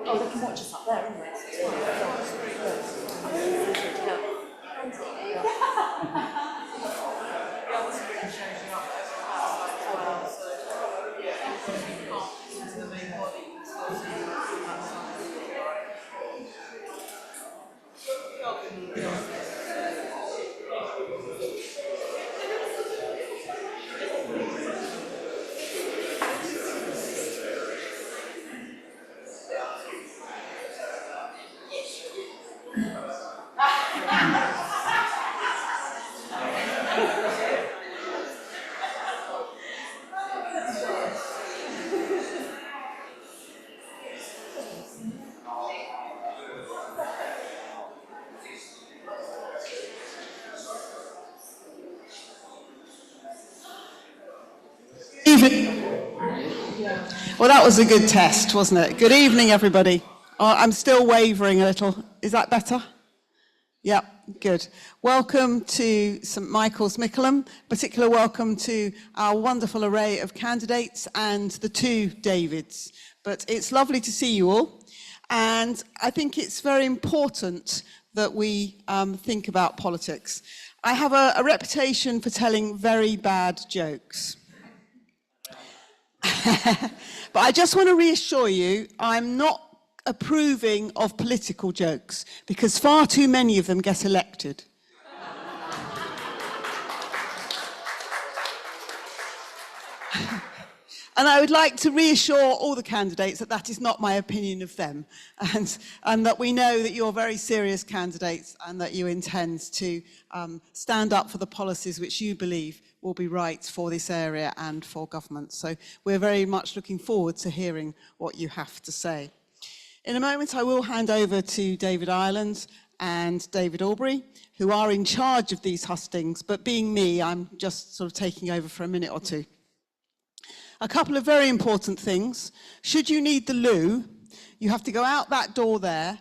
Oh, they can watch us up there, anyway. Well, that was a good test, wasn't it? Good evening, everybody. I'm still wavering a little. Is that better? Yep, good. Welcome to St Michael's Mickleham. Particular welcome to our wonderful array of candidates and the two Davids. But it's lovely to see you all. And I think it's very important that we think about politics. I have a reputation for telling very bad jokes. But I just want to reassure you, I'm not approving of political jokes because far too many of them get elected. And I would like to reassure all the candidates that that is not my opinion of them, and that we know that you're very serious candidates and that you intend to stand up for the policies which you believe will be right for this area and for government. So we're very much looking forward to hearing what you have to say. In a moment, I will hand over to David Ireland and David Aubrey, who are in charge of these hustings, but being me, I'm just sort of taking over for a minute or two. A couple of very important things. Should you need the loo, you have to go out that door there,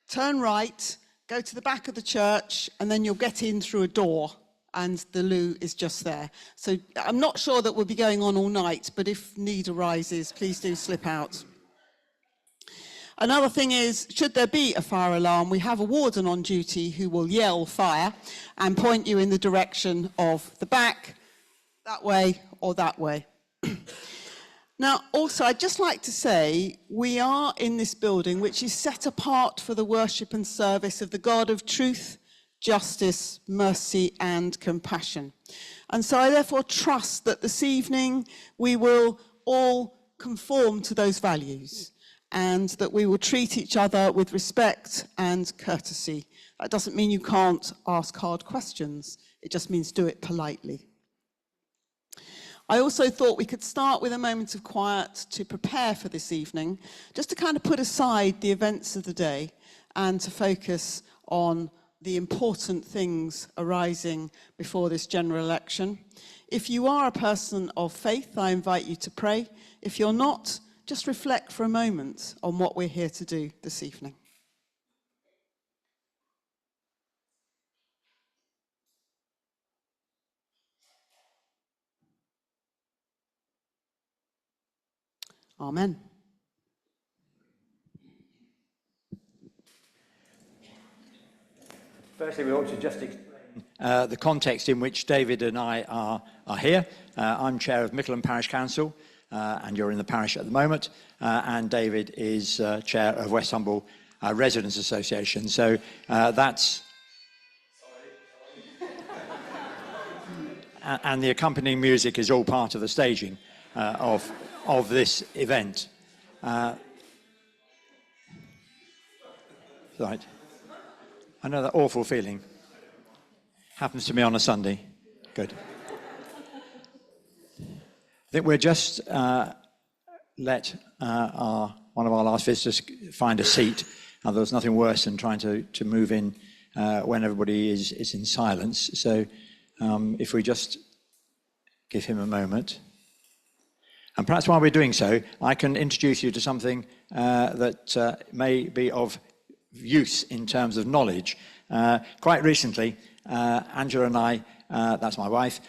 turn right, go to the back of the church, and then you'll get in through a door, and the loo is just there. So I'm not sure that we'll be going on all night, but if need arises, please do slip out. Another thing is, should there be a fire alarm, we have a warden on duty who will yell fire and point you in the direction of the back, that way or that way. Now, also, I'd just like to say, we are in this building which is set apart for the worship and service of the God of truth, justice, mercy, and compassion. And so I therefore trust that this evening we will all conform to those values and that we will treat each other with respect and courtesy. That doesn't mean you can't ask hard questions. It just means do it politely. I also thought we could start with a moment of quiet to prepare for this evening, just to kind of put aside the events of the day and to focus on the important things arising before this general election. If you are a person of faith, I invite you to pray. If you're not, just reflect for a moment on what we're here to do this evening. Amen. Firstly, we ought to just explain the context in which David and I are here. I'm chair of Mickleham Parish Council, and you're in the parish at the moment, and David is chair of West Humble Residents Association. So that's... and the accompanying music is all part of the staging of this event. Right. I know that awful feeling. Happens to me on a Sunday. Good. I think we'll just let one of our last visitors find a seat. There was nothing worse than trying to move in when everybody is in silence. So if we just give him a moment. And perhaps while we're doing so, I can introduce you to something that may be of use in terms of knowledge. Quite recently, Angela and I, that's my wife,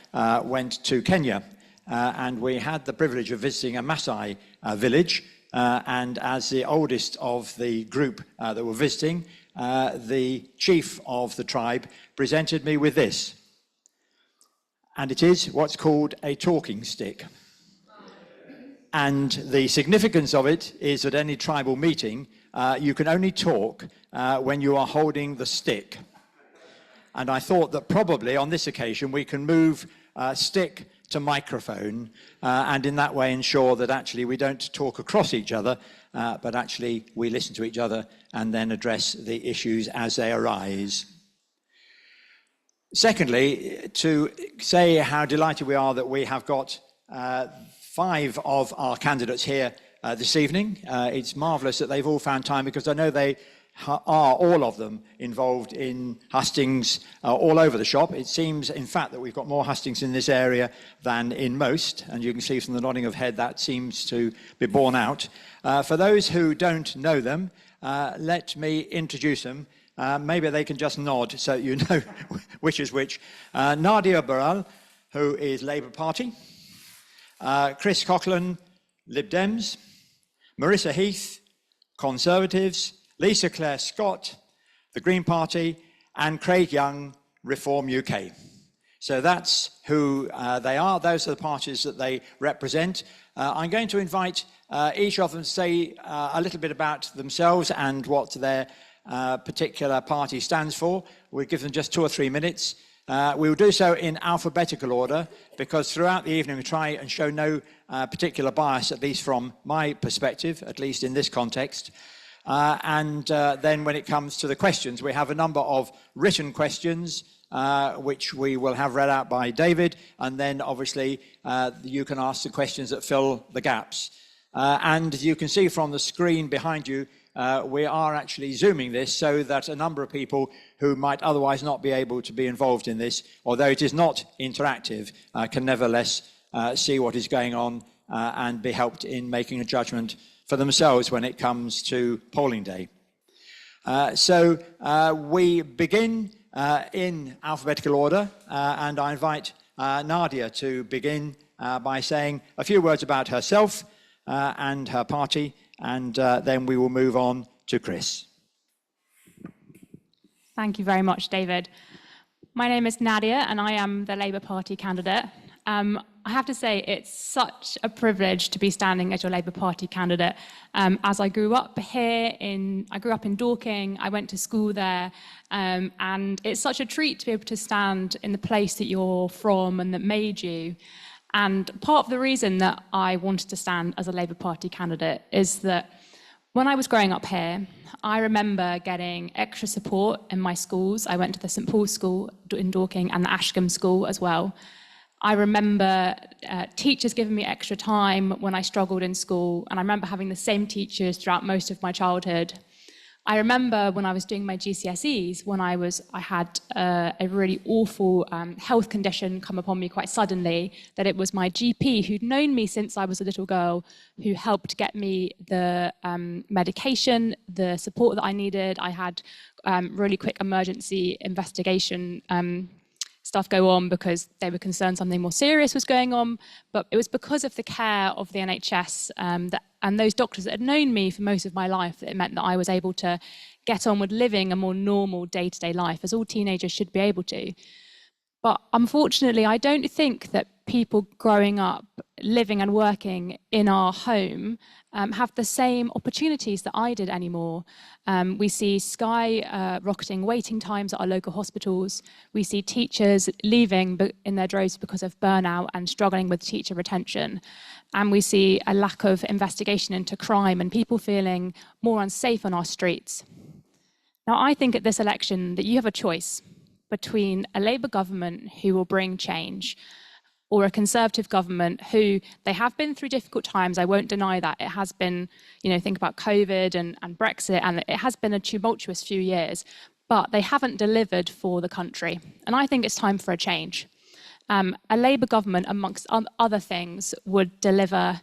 went to Kenya, and we had the privilege of visiting a Maasai village, and as the oldest of the group that were visiting, the chief of the tribe presented me with this, and it is what's called a talking stick. And the significance of it is at any tribal meeting, you can only talk when you are holding the stick. And I thought that probably on this occasion we can move stick to microphone and in that way ensure that actually we don't talk across each other, but actually we listen to each other and then address the issues as they arise. Secondly, to say how delighted we are that we have got 5 of our candidates here this evening. It's marvellous that they've all found time, because I know they are, all of them, involved in hustings all over the shop. It seems, in fact, that we've got more hustings in this area than in most, and you can see from the nodding of head that seems to be borne out. For those who don't know them, let me introduce them. Maybe they can just nod so you know which is which. Nadia Burrell, who is Labour Party. Chris Coughlin, Lib Dems. Marissa Heath, Conservatives. Lisa Clare Scott, the Green Party. And Craig Young, Reform UK. So that's who they are. Those are the parties that they represent. I'm going to invite each of them to say a little bit about themselves and what their particular party stands for. We'll give them just 2 or 3 minutes. We will do so in alphabetical order, because throughout the evening we try and show no particular bias, at least from my perspective, at least in this context. Then when it comes to the questions, we have a number of written questions, which we will have read out by David, and then obviously you can ask the questions that fill the gaps. And as you can see from the screen behind you, we are actually zooming this so that a number of people who might otherwise not be able to be involved in this, although it is not interactive, can nevertheless see what is going on and be helped in making a judgment for themselves when it comes to polling day. We begin in alphabetical order, and I invite Nadia to begin by saying a few words about herself and her party, and then we will move on to Chris. Thank you very much, David. My name is Nadia, and I am the Labour Party candidate. I have to say, it's such a privilege to be standing as your Labour Party candidate. As I grew up in Dorking, I went to school there, and it's such a treat to be able to stand in the place that you're from and that made you. And part of the reason that I wanted to stand as a Labour Party candidate is that when I was growing up here, I remember getting extra support in my schools. I went to the St Paul's School in Dorking and the Ashcombe School as well. I remember teachers giving me extra time when I struggled in school, and I remember having the same teachers throughout most of my childhood. I remember when I was doing my GCSEs, when I had a really awful health condition come upon me quite suddenly, that it was my GP who'd known me since I was a little girl, who helped get me the medication, the support that I needed. I had really quick emergency investigation stuff go on because they were concerned something more serious was going on. But it was because of the care of the NHS and those doctors that had known me for most of my life that it meant that I was able to get on with living a more normal day-to-day life, as all teenagers should be able to. But unfortunately, I don't think that people growing up, living and working in our home have the same opportunities that I did anymore. We see skyrocketing waiting times at our local hospitals. We see teachers leaving in their droves because of burnout and struggling with teacher retention. And we see a lack of investigation into crime and people feeling more unsafe on our streets. Now, I think at this election that you have a choice between a Labour government who will bring change or a Conservative government who, they have been through difficult times. I won't deny that. It has been, think about COVID and Brexit, and it has been a tumultuous few years, but they haven't delivered for the country. And I think it's time for a change. A Labour government, amongst other things, would deliver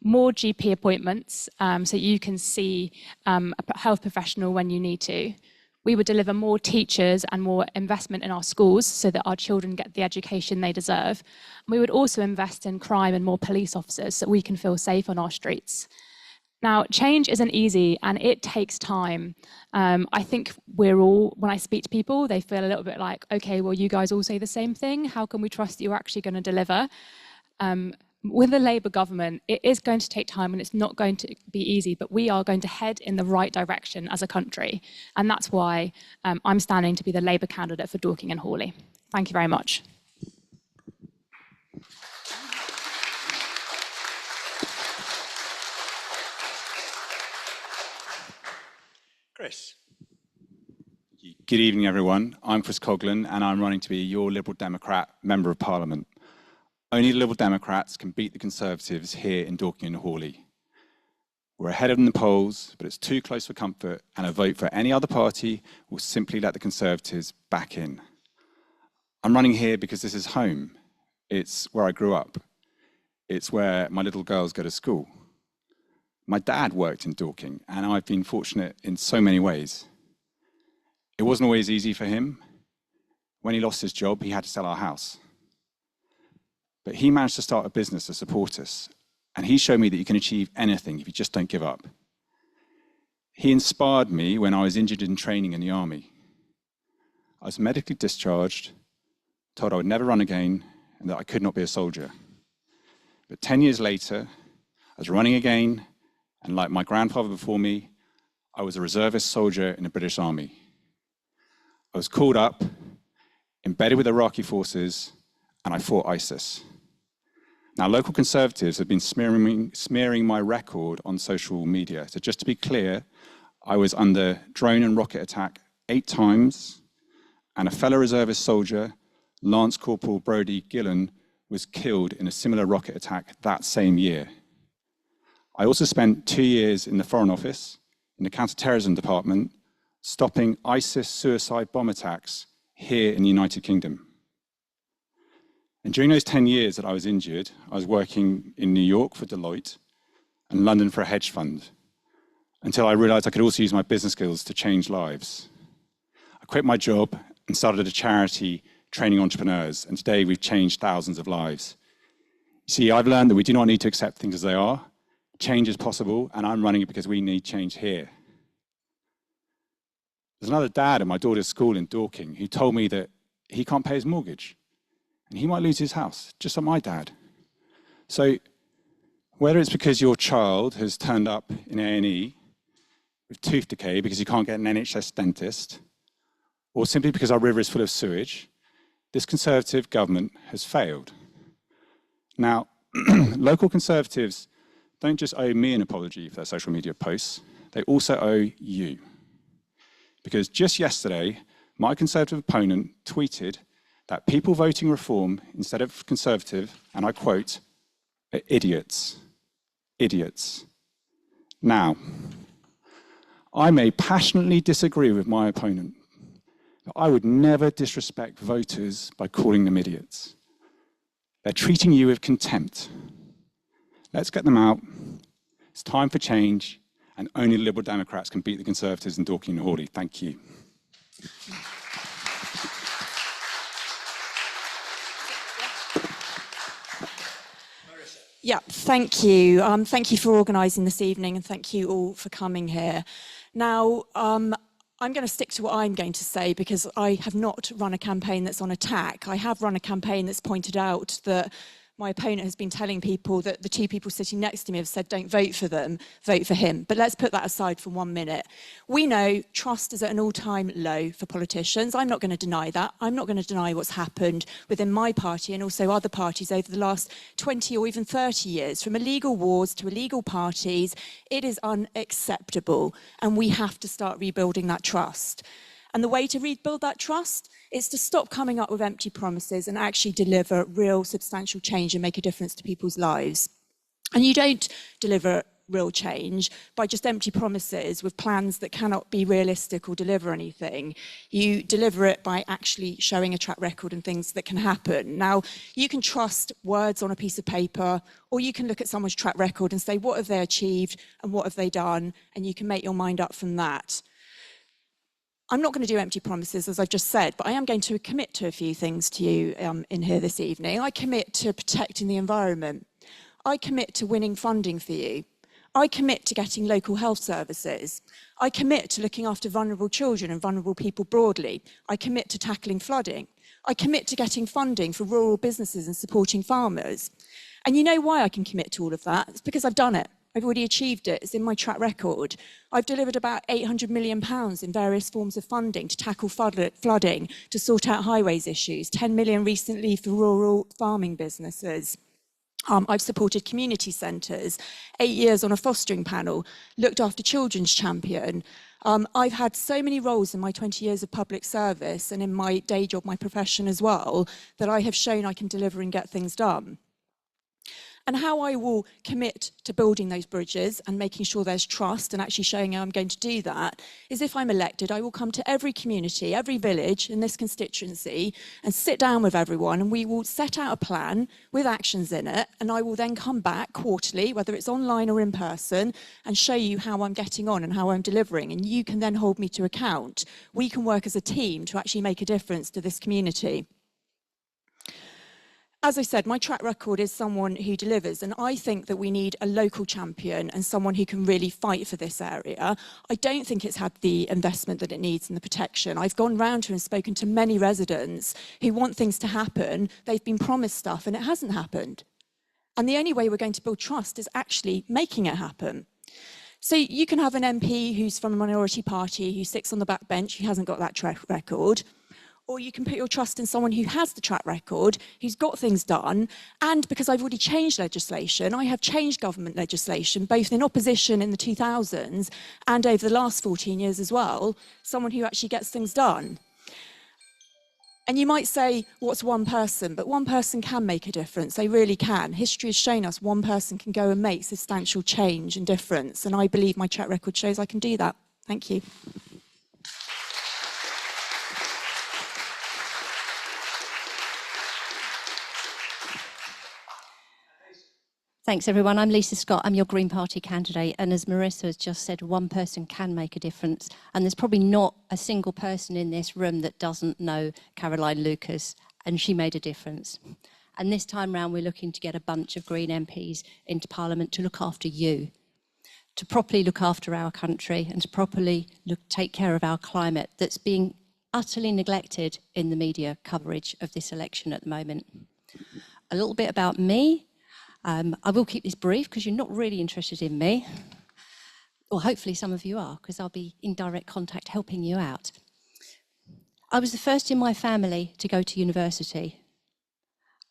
more GP appointments so you can see a health professional when you need to. We would deliver more teachers and more investment in our schools so that our children get the education they deserve. And we would also invest in crime and more police officers so we can feel safe on our streets. Now, change isn't easy and it takes time. I think when I speak to people, they feel a little bit like, okay, well, you guys all say the same thing. How can we trust that you're actually going to deliver? With the Labour government, it is going to take time and it's not going to be easy, but we are going to head in the right direction as a country. And that's why I'm standing to be the Labour candidate for Dorking and Hawley. Thank you very much. Chris. Good evening, everyone. I'm Chris Coughlin, and I'm running to be your Liberal Democrat Member of Parliament. Only the Liberal Democrats can beat the Conservatives here in Dorking and Hawley. We're ahead of them in the polls, but it's too close for comfort, and a vote for any other party will simply let the Conservatives back in. I'm running here because this is home. It's where I grew up. It's where my little girls go to school. My dad worked in Dorking, and I've been fortunate in so many ways. It wasn't always easy for him. When he lost his job, he had to sell our house. But he managed to start a business to support us, and he showed me that you can achieve anything if you just don't give up. He inspired me when I was injured in training in the army. I was medically discharged, told I would never run again, and that I could not be a soldier. But 10 years later, I was running again, and like my grandfather before me, I was a reservist soldier in the British Army. I was called up, embedded with Iraqi forces, and I fought ISIS. Now, local Conservatives have been smearing my record on social media. So just to be clear, I was under drone and rocket attack 8 times, and a fellow reservist soldier, Lance Corporal Brodie Gillen, was killed in a similar rocket attack that same year. I also spent 2 years in the Foreign Office, in the Counter-Terrorism Department, stopping ISIS suicide bomb attacks here in the United Kingdom. And during those 10 years that I was injured, I was working in New York for Deloitte and London for a hedge fund, until I realized I could also use my business skills to change lives. I quit my job and started a charity training entrepreneurs, and today we've changed thousands of lives. You see, I've learned that we do not need to accept things as they are. Change is possible, and I'm running it because we need change here. There's another dad at my daughter's school in Dorking who told me that he can't pay his mortgage, and he might lose his house, just like my dad. So whether it's because your child has turned up in A&E with tooth decay because you can't get an NHS dentist, or simply because our river is full of sewage, this Conservative government has failed. Now, local Conservatives don't just owe me an apology for their social media posts, they also owe you. Because just yesterday, my Conservative opponent tweeted that people voting Reform instead of Conservative, and I quote, are idiots. Idiots. Now, I may passionately disagree with my opponent, but I would never disrespect voters by calling them idiots. They're treating you with contempt. Let's get them out. It's time for change, and only the Liberal Democrats can beat the Conservatives in Dorking and Hawley. Thank you. Yeah, thank you. Thank you for organising this evening, and thank you all for coming here. Now, I'm going to stick to what I'm going to say, because I have not run a campaign that's on attack. I have run a campaign that's pointed out that my opponent has been telling people that the two people sitting next to me have said, don't vote for them, vote for him. But let's put that aside for 1 minute. We know trust is at an all-time low for politicians. I'm not going to deny that. I'm not going to deny what's happened within my party and also other parties over the last 20 or even 30 years. From illegal wars to illegal parties, it is unacceptable. And we have to start rebuilding that trust. And the way to rebuild that trust is to stop coming up with empty promises and actually deliver real substantial change and make a difference to people's lives. And you don't deliver real change by just empty promises with plans that cannot be realistic or deliver anything. You deliver it by actually showing a track record and things that can happen. Now, you can trust words on a piece of paper, or you can look at someone's track record and say, what have they achieved and what have they done? And you can make your mind up from that. I'm not going to do empty promises, as I've just said, but I am going to commit to a few things to you in here this evening. I commit to protecting the environment. I commit to winning funding for you. I commit to getting local health services. I commit to looking after vulnerable children and vulnerable people broadly. I commit to tackling flooding. I commit to getting funding for rural businesses and supporting farmers. And you know why I can commit to all of that? It's because I've done it. I've already achieved it. It's in my track record. I've delivered about £800 million in various forms of funding to tackle flooding, to sort out highways issues, 10 million recently for rural farming businesses. I've supported community centres, 8 years on a fostering panel, looked after Children's Champion. I've had so many roles in my 20 years of public service and in my day job, my profession as well, that I have shown I can deliver and get things done. And how I will commit to building those bridges and making sure there's trust and actually showing how I'm going to do that is, if I'm elected, I will come to every community, every village in this constituency and sit down with everyone, and we will set out a plan with actions in it, and I will then come back quarterly, whether it's online or in person, and show you how I'm getting on and how I'm delivering, and you can then hold me to account. We can work as a team to actually make a difference to this community. As I said, my track record is someone who delivers, and I think that we need a local champion and someone who can really fight for this area. I don't think it's had the investment that it needs and the protection. I've gone round to and spoken to many residents who want things to happen. They've been promised stuff and it hasn't happened. And the only way we're going to build trust is actually making it happen. So you can have an MP who's from a minority party, who sits on the back bench, who hasn't got that track record. Or you can put your trust in someone who has the track record, who's got things done, and because I've already changed legislation, I have changed government legislation, both in opposition in the 2000s and over the last 14 years as well, someone who actually gets things done. And you might say, what's one person? But one person can make a difference, they really can. History has shown us one person can go and make substantial change and difference, and I believe my track record shows I can do that. Thank you. Thanks, everyone. I'm Lisa Scott. I'm your Green Party candidate. And as Marissa has just said, one person can make a difference. And there's probably not a single person in this room that doesn't know Caroline Lucas, and she made a difference. And this time round, we're looking to get a bunch of Green MPs into Parliament to look after you, to properly look after our country and to properly take care of our climate that's being utterly neglected in the media coverage of this election at the moment. A little bit about me. I will keep this brief because you're not really interested in me. Or hopefully some of you are, because I'll be in direct contact helping you out. I was the first in my family to go to university.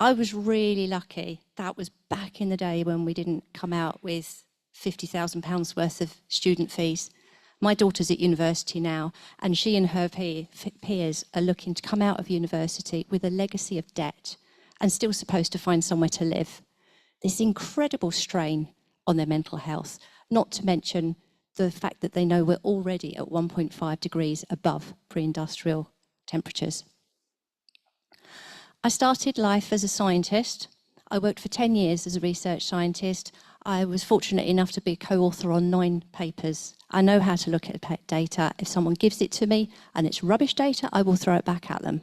I was really lucky. That was back in the day when we didn't come out with £50,000 worth of student fees. My daughter's at university now, and she and her peers are looking to come out of university with a legacy of debt and still supposed to find somewhere to live. This incredible strain on their mental health, not to mention the fact that they know we're already at 1.5 degrees above pre-industrial temperatures. I started life as a scientist. I worked for 10 years as a research scientist. I was fortunate enough to be co-author on 9 papers. I know how to look at data. If someone gives it to me and it's rubbish data, I will throw it back at them.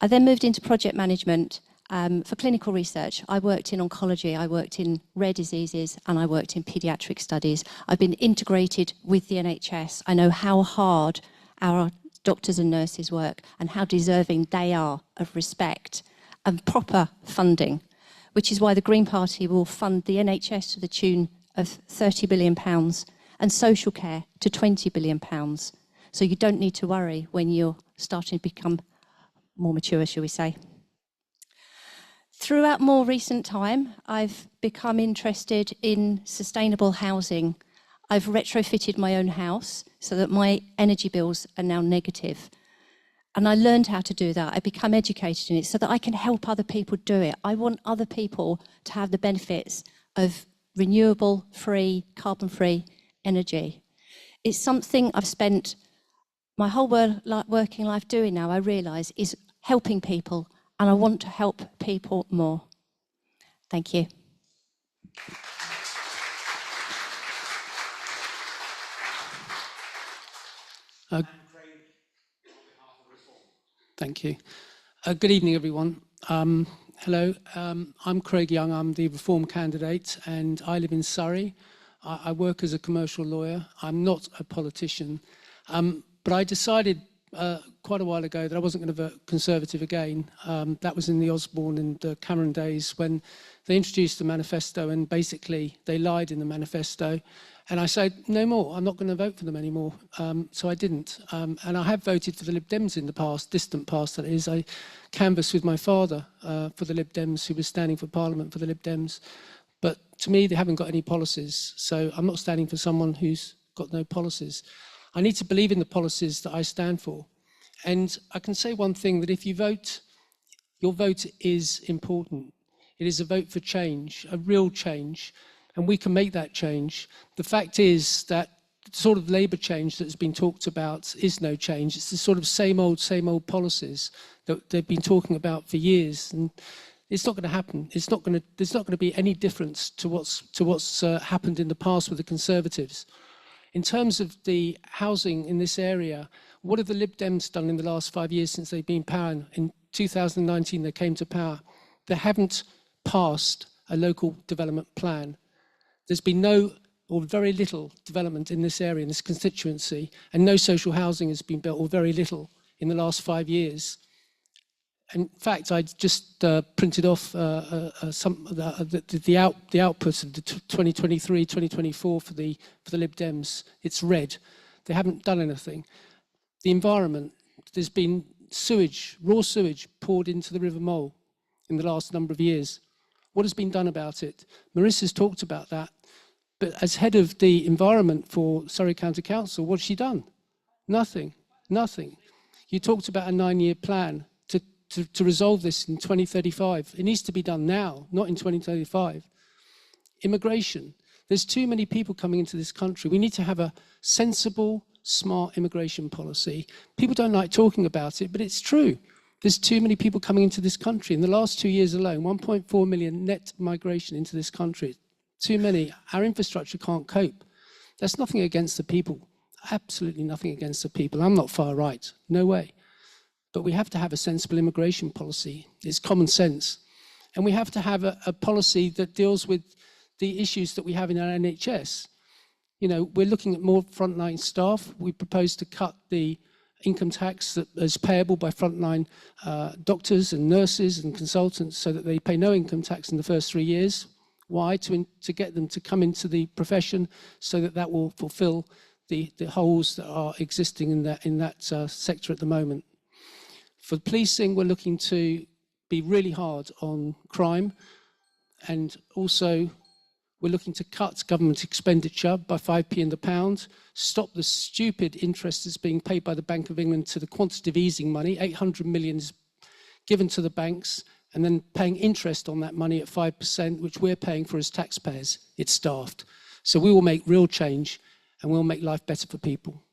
I then moved into project management for clinical research. I worked in oncology, I worked in rare diseases, and I worked in paediatric studies. I've been integrated with the NHS. I know how hard our doctors and nurses work and how deserving they are of respect and proper funding, which is why the Green Party will fund the NHS to the tune of £30 billion and social care to £20 billion. So you don't need to worry when you're starting to become more mature, shall we say. Throughout more recent time, I've become interested in sustainable housing. I've retrofitted my own house so that my energy bills are now negative. And I learned how to do that. I become educated in it so that I can help other people do it. I want other people to have the benefits of renewable, free, carbon-free energy. It's something I've spent my whole working life doing now, I realise, is helping people, and I want to help people more. Thank you. Thank you. Good evening, everyone. Hello, I'm Craig Young. I'm the Reform candidate, and I live in Surrey. I work as a commercial lawyer. I'm not a politician, but I decided quite a while ago that I wasn't going to vote Conservative again. That was in the Osborne and the Cameron days when they introduced the manifesto, and basically they lied in the manifesto. And I said, no more, I'm not going to vote for them anymore. So I didn't. And I have voted for the Lib Dems in the past, distant past that is. I canvassed with my father for the Lib Dems, who was standing for Parliament for the Lib Dems. But to me, they haven't got any policies. So I'm not standing for someone who's got no policies. I need to believe in the policies that I stand for. And I can say one thing, that if you vote, your vote is important. It is a vote for change, a real change, and we can make that change. The fact is that the sort of Labour change that's been talked about is no change. It's the sort of same old policies that they've been talking about for years, and it's not going to happen. There's not going to be any difference to what's happened in the past with the Conservatives. In terms of the housing in this area, what have the Lib Dems done in the last 5 years since they've been in power? In 2019, they came to power. They haven't passed a local development plan. There's been no or very little development in this area, in this constituency, and no social housing has been built, or very little, in the last 5 years. In fact, I just printed off the output of the 2023-2024 for the Lib Dems. It's red. They haven't done anything. The environment, there's been sewage, raw sewage, poured into the River Mole in the last number of years. What has been done about it? Marissa's talked about that. But as head of the environment for Surrey County Council, what's she done? Nothing. Nothing. You talked about a 9-year plan to resolve this in 2035. It needs to be done now, not in 2035. Immigration. There's too many people coming into this country. We need to have a sensible, smart immigration policy. People don't like talking about it, but it's true. There's too many people coming into this country. In the last 2 years alone, 1.4 million net migration into this country. Too many. Our infrastructure can't cope. That's nothing against the people. Absolutely nothing against the people. I'm not far right. No way. But we have to have a sensible immigration policy. It's common sense. And we have to have a policy that deals with the issues that we have in our NHS. You know, we're looking at more frontline staff. We propose to cut the income tax that is payable by frontline doctors and nurses and consultants so that they pay no income tax in the first 3 years. Why? To get them to come into the profession so that will fulfill the holes that are existing in that sector at the moment. For policing, we're looking to be really hard on crime, and also we're looking to cut government expenditure by 5p in the pound, stop the stupid interest that's being paid by the Bank of England to the quantitative easing money. 800 million is given to the banks, and then paying interest on that money at 5%, which we're paying for as taxpayers. It's daft. So we will make real change and we'll make life better for people.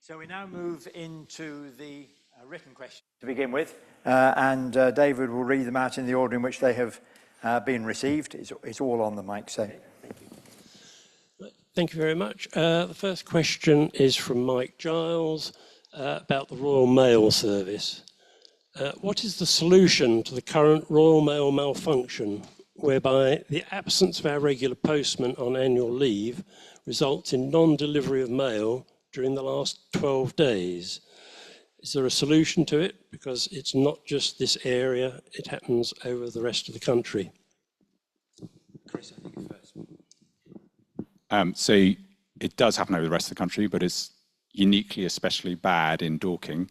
So we now move into the written questions to begin with, and David will read them out in the order in which they have been received. It's all on the mic, so. Thank you very much. The first question is from Mike Giles about the Royal Mail service. What is the solution to the current Royal Mail malfunction, whereby the absence of our regular postman on annual leave results in non-delivery of mail during the last 12 days? Is there a solution to it? Because it's not just this area, it happens over the rest of the country. Chris, I think it's first. So it does happen over the rest of the country, but it's uniquely especially bad in Dorking.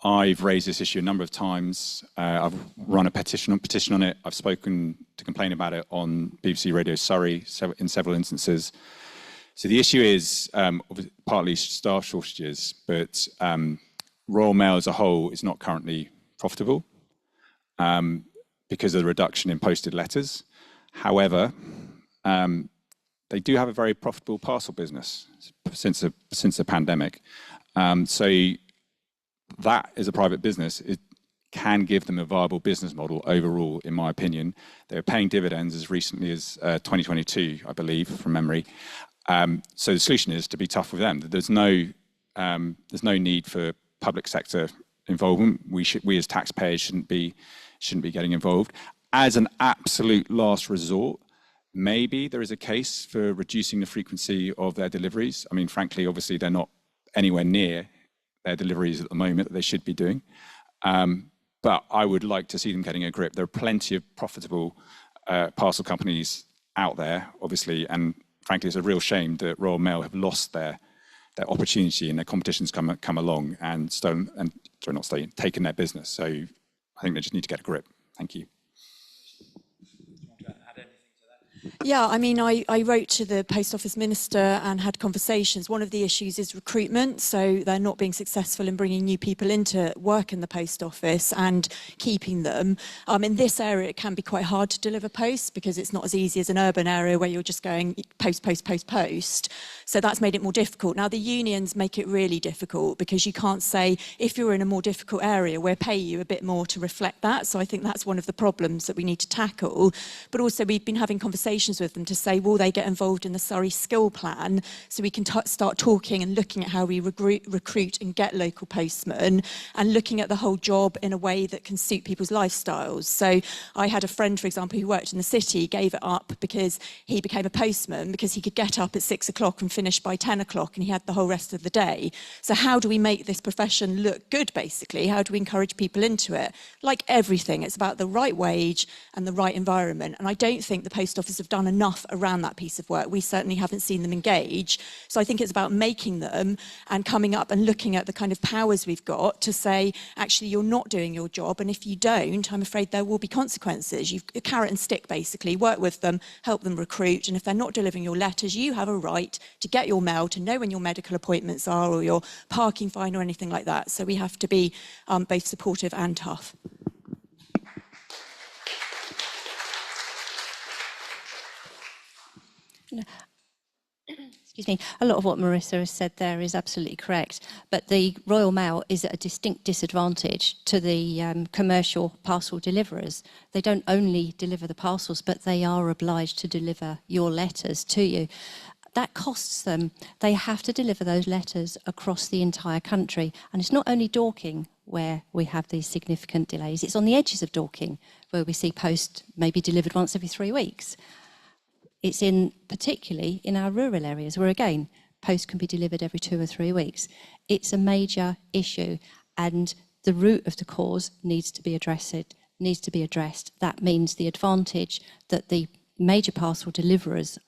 I've raised this issue a number of times. I've run a petition on it. I've spoken to complain about it on BBC Radio Surrey in several instances. So the issue is partly staff shortages, but Royal Mail as a whole is not currently profitable because of the reduction in posted letters. However, they do have a very profitable parcel business since the pandemic. So that is a private business. It can give them a viable business model overall, in my opinion. They're paying dividends as recently as 2022, I believe, from memory. So the solution is to be tough with them. There's no need for public sector involvement. We as taxpayers shouldn't be getting involved. As an absolute last resort, maybe there is a case for reducing the frequency of their deliveries. I mean, frankly, obviously, they're not anywhere near their deliveries at the moment that they should be doing. But I would like to see them getting a grip. There are plenty of profitable parcel companies out there, obviously, and frankly, it's a real shame that Royal Mail have lost their opportunity and their competition's come along and taken their business. So I think they just need to get a grip. Thank you. Yeah, I mean, I wrote to the Post Office Minister and had conversations. One of the issues is recruitment, so they're not being successful in bringing new people into work in the Post Office and keeping them. In this area, it can be quite hard to deliver posts because it's not as easy as an urban area where you're just going post, post, post, post. So that's made it more difficult. Now, the unions make it really difficult because you can't say, if you're in a more difficult area, we'll pay you a bit more to reflect that. So I think that's one of the problems that we need to tackle. But also, we've been having conversations with them to say, will they get involved in the Surrey skill plan so we can start talking and looking at how we recruit and get local postmen and looking at the whole job in a way that can suit people's lifestyles. So I had a friend, for example, who worked in the city, gave it up because he became a postman because he could get up at 6 o'clock and finish by 10 o'clock and he had the whole rest of the day. So how do we make this profession look good, basically? How do we encourage people into it? Like everything, it's about the right wage and the right environment. And I don't think the Post Office have done enough around that piece of work. We certainly haven't seen them engage. So I think it's about making them and coming up and looking at the kind of powers we've got to say, actually, you're not doing your job. And if you don't, I'm afraid there will be consequences. You've a carrot and stick, basically. Work with them, help them recruit. And if they're not delivering your letters, you have a right to get your mail, to know when your medical appointments are or your parking fine or anything like that. So we have to be both supportive and tough. Excuse me, a lot of what Marissa has said there is absolutely correct, but the Royal Mail is at a distinct disadvantage to the commercial parcel deliverers. They don't only deliver the parcels, but they are obliged to deliver your letters to you. That costs them. They have to deliver those letters across the entire country. And it's not only Dorking where we have these significant delays, it's on the edges of Dorking where we see post maybe delivered once every 3 weeks. It's particularly in our rural areas where, again, post can be delivered every 2 or 3 weeks. It's a major issue, and the root of the cause needs to be addressed. That means the advantage that the major parcel deliverers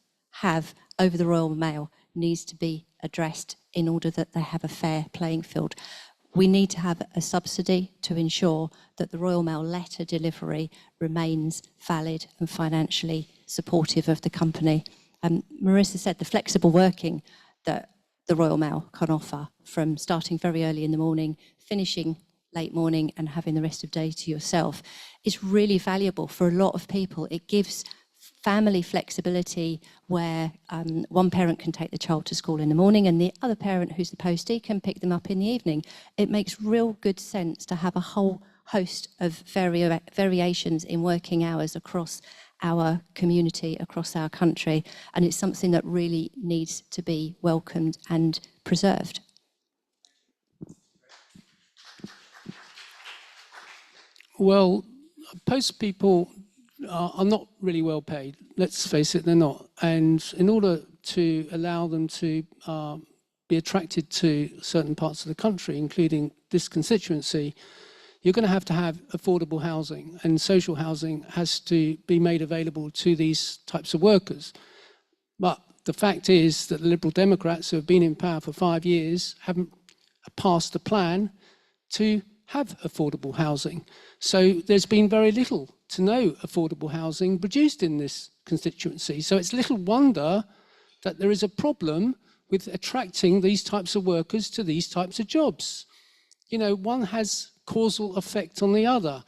have over the Royal Mail needs to be addressed in order that they have a fair playing field. We need to have a subsidy to ensure that the Royal Mail letter delivery remains valid and financially supportive of the company. Marissa said the flexible working that the Royal Mail can offer, from starting very early in the morning, finishing late morning and having the rest of the day to yourself is really valuable for a lot of people. It gives family flexibility where one parent can take the child to school in the morning and the other parent, who's the postie, can pick them up in the evening. It makes real good sense to have a whole host of variations in working hours across our community, across our country, and it's something that really needs to be welcomed and preserved. Well, post people are not really well paid. Let's face it, they're not. And in order to allow them to be attracted to certain parts of the country, including this constituency, you're going to have affordable housing, and social housing has to be made available to these types of workers. But the fact is that the Liberal Democrats, who have been in power for 5 years, haven't passed a plan to have affordable housing. So there's been very little to no affordable housing produced in this constituency. So it's little wonder that there is a problem with attracting these types of workers to these types of jobs. You know, one has causal effect on the other.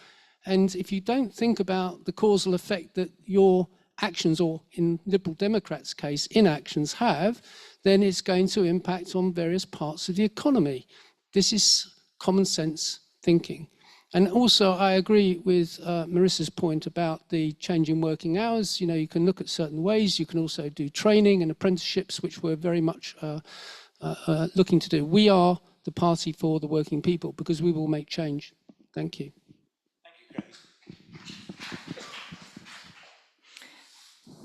And if you don't think about the causal effect that your actions, or in Liberal Democrats' case, inactions have, then it's going to impact on various parts of the economy. This is common sense thinking. And also, I agree with Marissa's point about the changing working hours. You know, you can look at certain ways. You can also do training and apprenticeships, which we're very much looking to do. We are the party for the working people because we will make change. Thank you.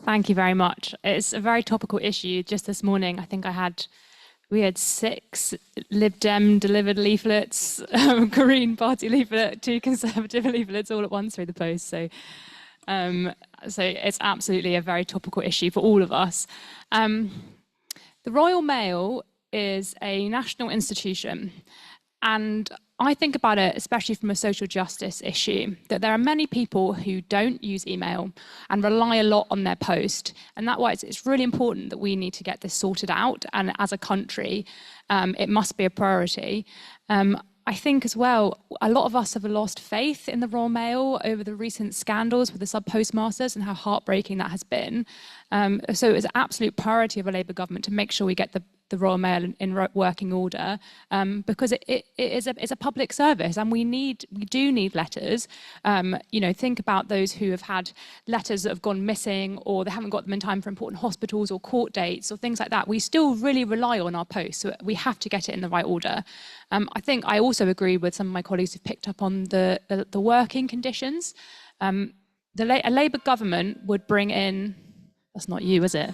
Thank you very much. It's a very topical issue. Just this morning, I think we had 6 Lib Dem delivered leaflets, Green Party leaflet, 2 Conservative leaflets all at once through the post. So it's absolutely a very topical issue for all of us. The Royal Mail is a national institution, and I think about it, especially from a social justice issue, that there are many people who don't use email and rely a lot on their post. And that's why it's really important that we need to get this sorted out. And as a country, it must be a priority. I think as well, a lot of us have lost faith in the Royal Mail over the recent scandals with the sub-postmasters and how heartbreaking that has been. So it's an absolute priority of a Labour government to make sure we get the Royal Mail in working order, because it's a public service, and we do need letters. You know, think about those who have had letters that have gone missing, or they haven't got them in time for important hospitals or court dates or things like that. We still really rely on our post, so we have to get it in the right order. I think I also agree with some of my colleagues who've picked up on the working conditions. A Labour government would bring in, that's not you, is it?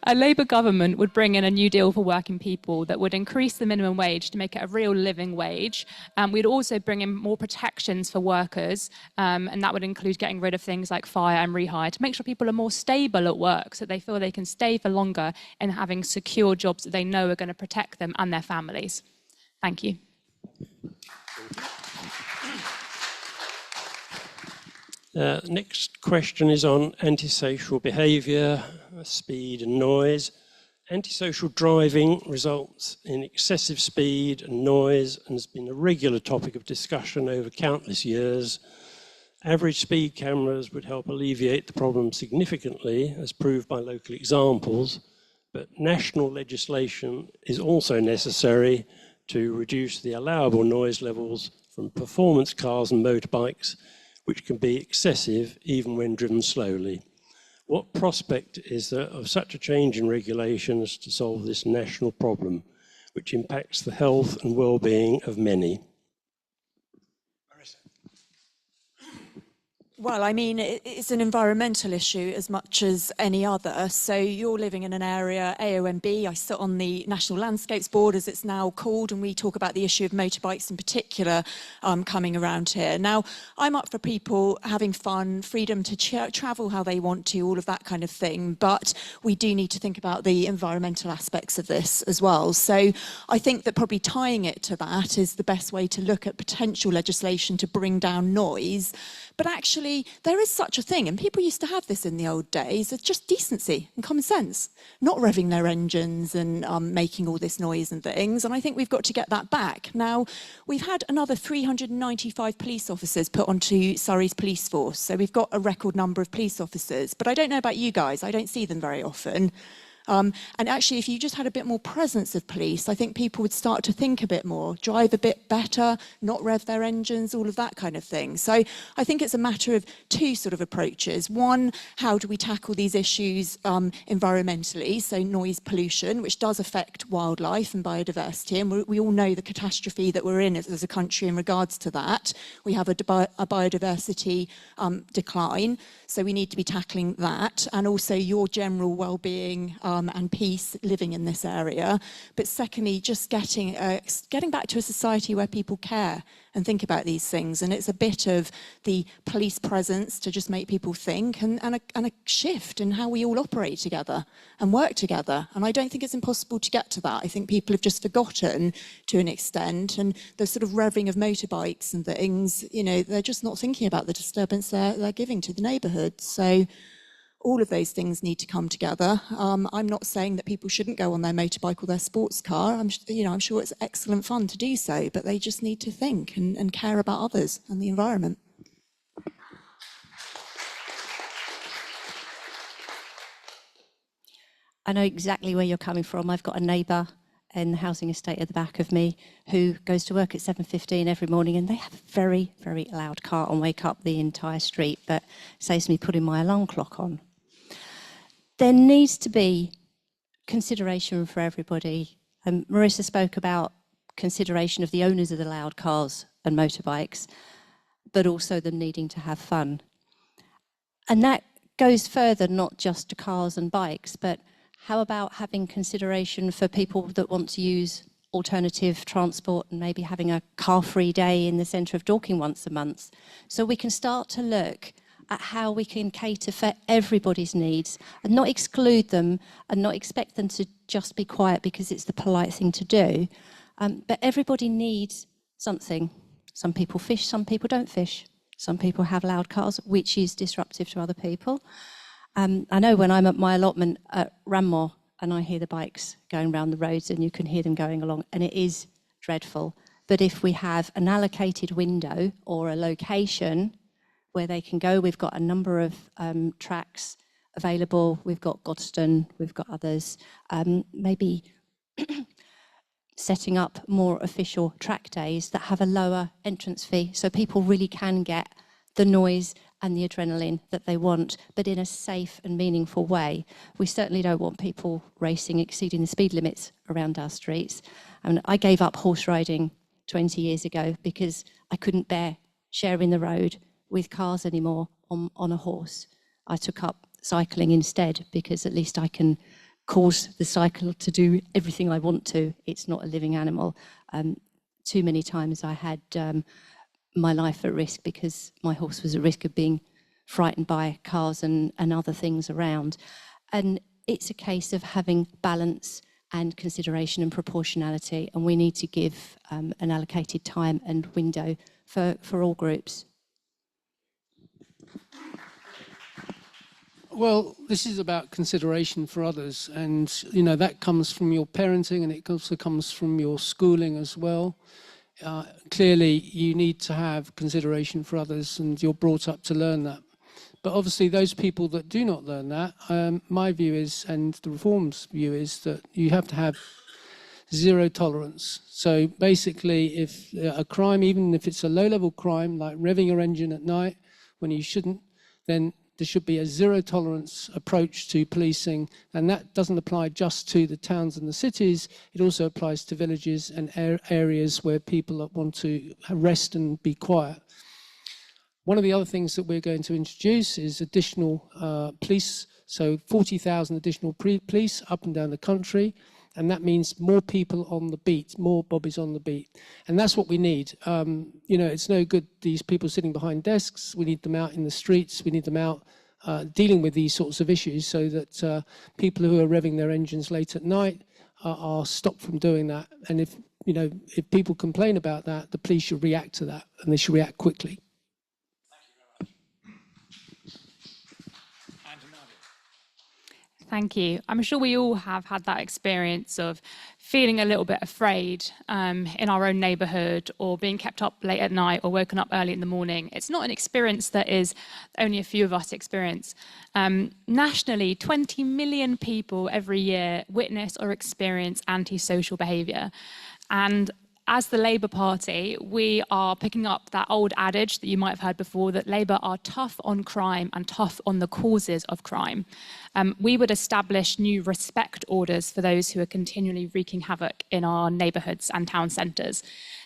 A Labour government would bring in a new deal for working people that would increase the minimum wage to make it a real living wage. We'd also bring in more protections for workers, and that would include getting rid of things like fire and rehire to make sure people are more stable at work, so they feel they can stay for longer and having secure jobs that they know are going to protect them and their families. Thank you. Next question is on antisocial behaviour, speed and noise. Antisocial driving results in excessive speed and noise and has been a regular topic of discussion over countless years. Average speed cameras would help alleviate the problem significantly, as proved by local examples, but national legislation is also necessary to reduce the allowable noise levels from performance cars and motorbikes, which can be excessive even when driven slowly. What prospect is there of such a change in regulations to solve this national problem, which impacts the health and well-being of many? Well, I mean, it's an environmental issue as much as any other. So you're living in an area, AONB, I sit on the National Landscapes Board, as it's now called, and we talk about the issue of motorbikes in particular coming around here. Now, I'm up for people having fun, freedom to travel how they want to, all of that kind of thing, but we do need to think about the environmental aspects of this as well. So I think that probably tying it to that is the best way to look at potential legislation to bring down noise, But actually, there is such a thing, and people used to have this in the old days, it's just decency and common sense, not revving their engines and making all this noise and things. And I think we've got to get that back. Now, we've had another 395 police officers put onto Surrey's police force, so we've got a record number of police officers. But I don't know about you guys, I don't see them very often. And actually, if you just had a bit more presence of police, I think people would start to think a bit more, drive a bit better, not rev their engines, all of that kind of thing. So I think it's a matter of two sort of approaches. One, how do we tackle these issues environmentally, so noise pollution, which does affect wildlife and biodiversity, and we all know the catastrophe that we're in as a country in regards to that. We have a biodiversity decline, so we need to be tackling that, and also your general well-being and peace living in this area. But secondly, just getting back to a society where people care and think about these things. And it's a bit of the police presence to just make people think, and a shift in how we all operate together and work together. And I don't think it's impossible to get to that. I think people have just forgotten to an extent, and the sort of revving of motorbikes and things, you know, they're just not thinking about the disturbance they're giving to the neighbourhood. So all of those things need to come together. I'm not saying that people shouldn't go on their motorbike or their sports car. I'm sure it's excellent fun to do so, but they just need to think and care about others and the environment. I know exactly where you're coming from. I've got a neighbour in the housing estate at the back of me who goes to work at 7:15 every morning, and they have a very, very loud car and wake up the entire street, but saves me putting my alarm clock on. There needs to be consideration for everybody. Marissa spoke about consideration of the owners of the loud cars and motorbikes, but also them needing to have fun. And that goes further, not just to cars and bikes, but how about having consideration for people that want to use alternative transport and maybe having a car-free day in the centre of Dorking once a month? So we can start to look at how we can cater for everybody's needs and not exclude them and not expect them to just be quiet because it's the polite thing to do. But everybody needs something. Some people fish, some people don't fish. Some people have loud cars, which is disruptive to other people. I know when I'm at my allotment at Ranmore and I hear the bikes going around the roads and you can hear them going along, and it is dreadful. But if we have an allocated window or a location where they can go, we've got a number of tracks available. We've got Godstone, we've got others. Maybe setting up more official track days that have a lower entrance fee so people really can get the noise and the adrenaline that they want, but in a safe and meaningful way. We certainly don't want people racing, exceeding the speed limits around our streets. I gave up horse riding 20 years ago because I couldn't bear sharing the road with cars anymore on a horse. I took up cycling instead because at least I can cause the cycle to do everything I want to. It's not a living animal. Too many times I had my life at risk because my horse was at risk of being frightened by cars and other things around. And it's a case of having balance and consideration and proportionality, and we need to give an allocated time and window for all groups. Well, this is about consideration for others, and you know that comes from your parenting, and it also comes from your schooling as well. Clearly, you need to have consideration for others, and you're brought up to learn that. But obviously, those people that do not learn that, my view is, and the Reform's view is, that you have to have zero tolerance. So basically, if a crime, even if it's a low-level crime, like revving your engine at night when you shouldn't, then there should be a zero tolerance approach to policing, and that doesn't apply just to the towns and the cities. It also applies to villages and areas where people want to rest and be quiet. One of the other things that we're going to introduce is additional police, so 40,000 additional police up and down the country. And that means more people on the beat, more bobbies on the beat. And that's what we need. You know, it's no good these people sitting behind desks. We need them out in the streets. We need them out dealing with these sorts of issues so that people who are revving their engines late at night are stopped from doing that. And if people complain about that, the police should react to that, and they should react quickly. Thank you. I'm sure we all have had that experience of feeling a little bit afraid in our own neighbourhood, or being kept up late at night, or woken up early in the morning. It's not an experience that is only a few of us experience. Nationally, 20 million people every year witness or experience antisocial behaviour. And as the Labour Party, we are picking up that old adage that you might have heard before, that Labour are tough on crime and tough on the causes of crime. We would establish new respect orders for those who are continually wreaking havoc in our neighbourhoods and town centres.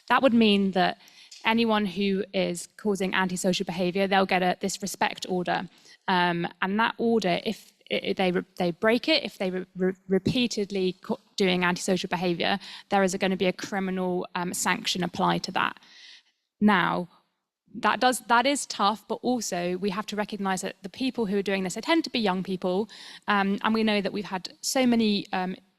That would mean that anyone who is causing antisocial behaviour, they'll get this respect order. And that order, if they break it, if they repeatedly doing antisocial behaviour, there is going to be a criminal sanction applied to that. Now, that is tough, but also we have to recognise that the people who are doing this, they tend to be young people, and we know that we've had so many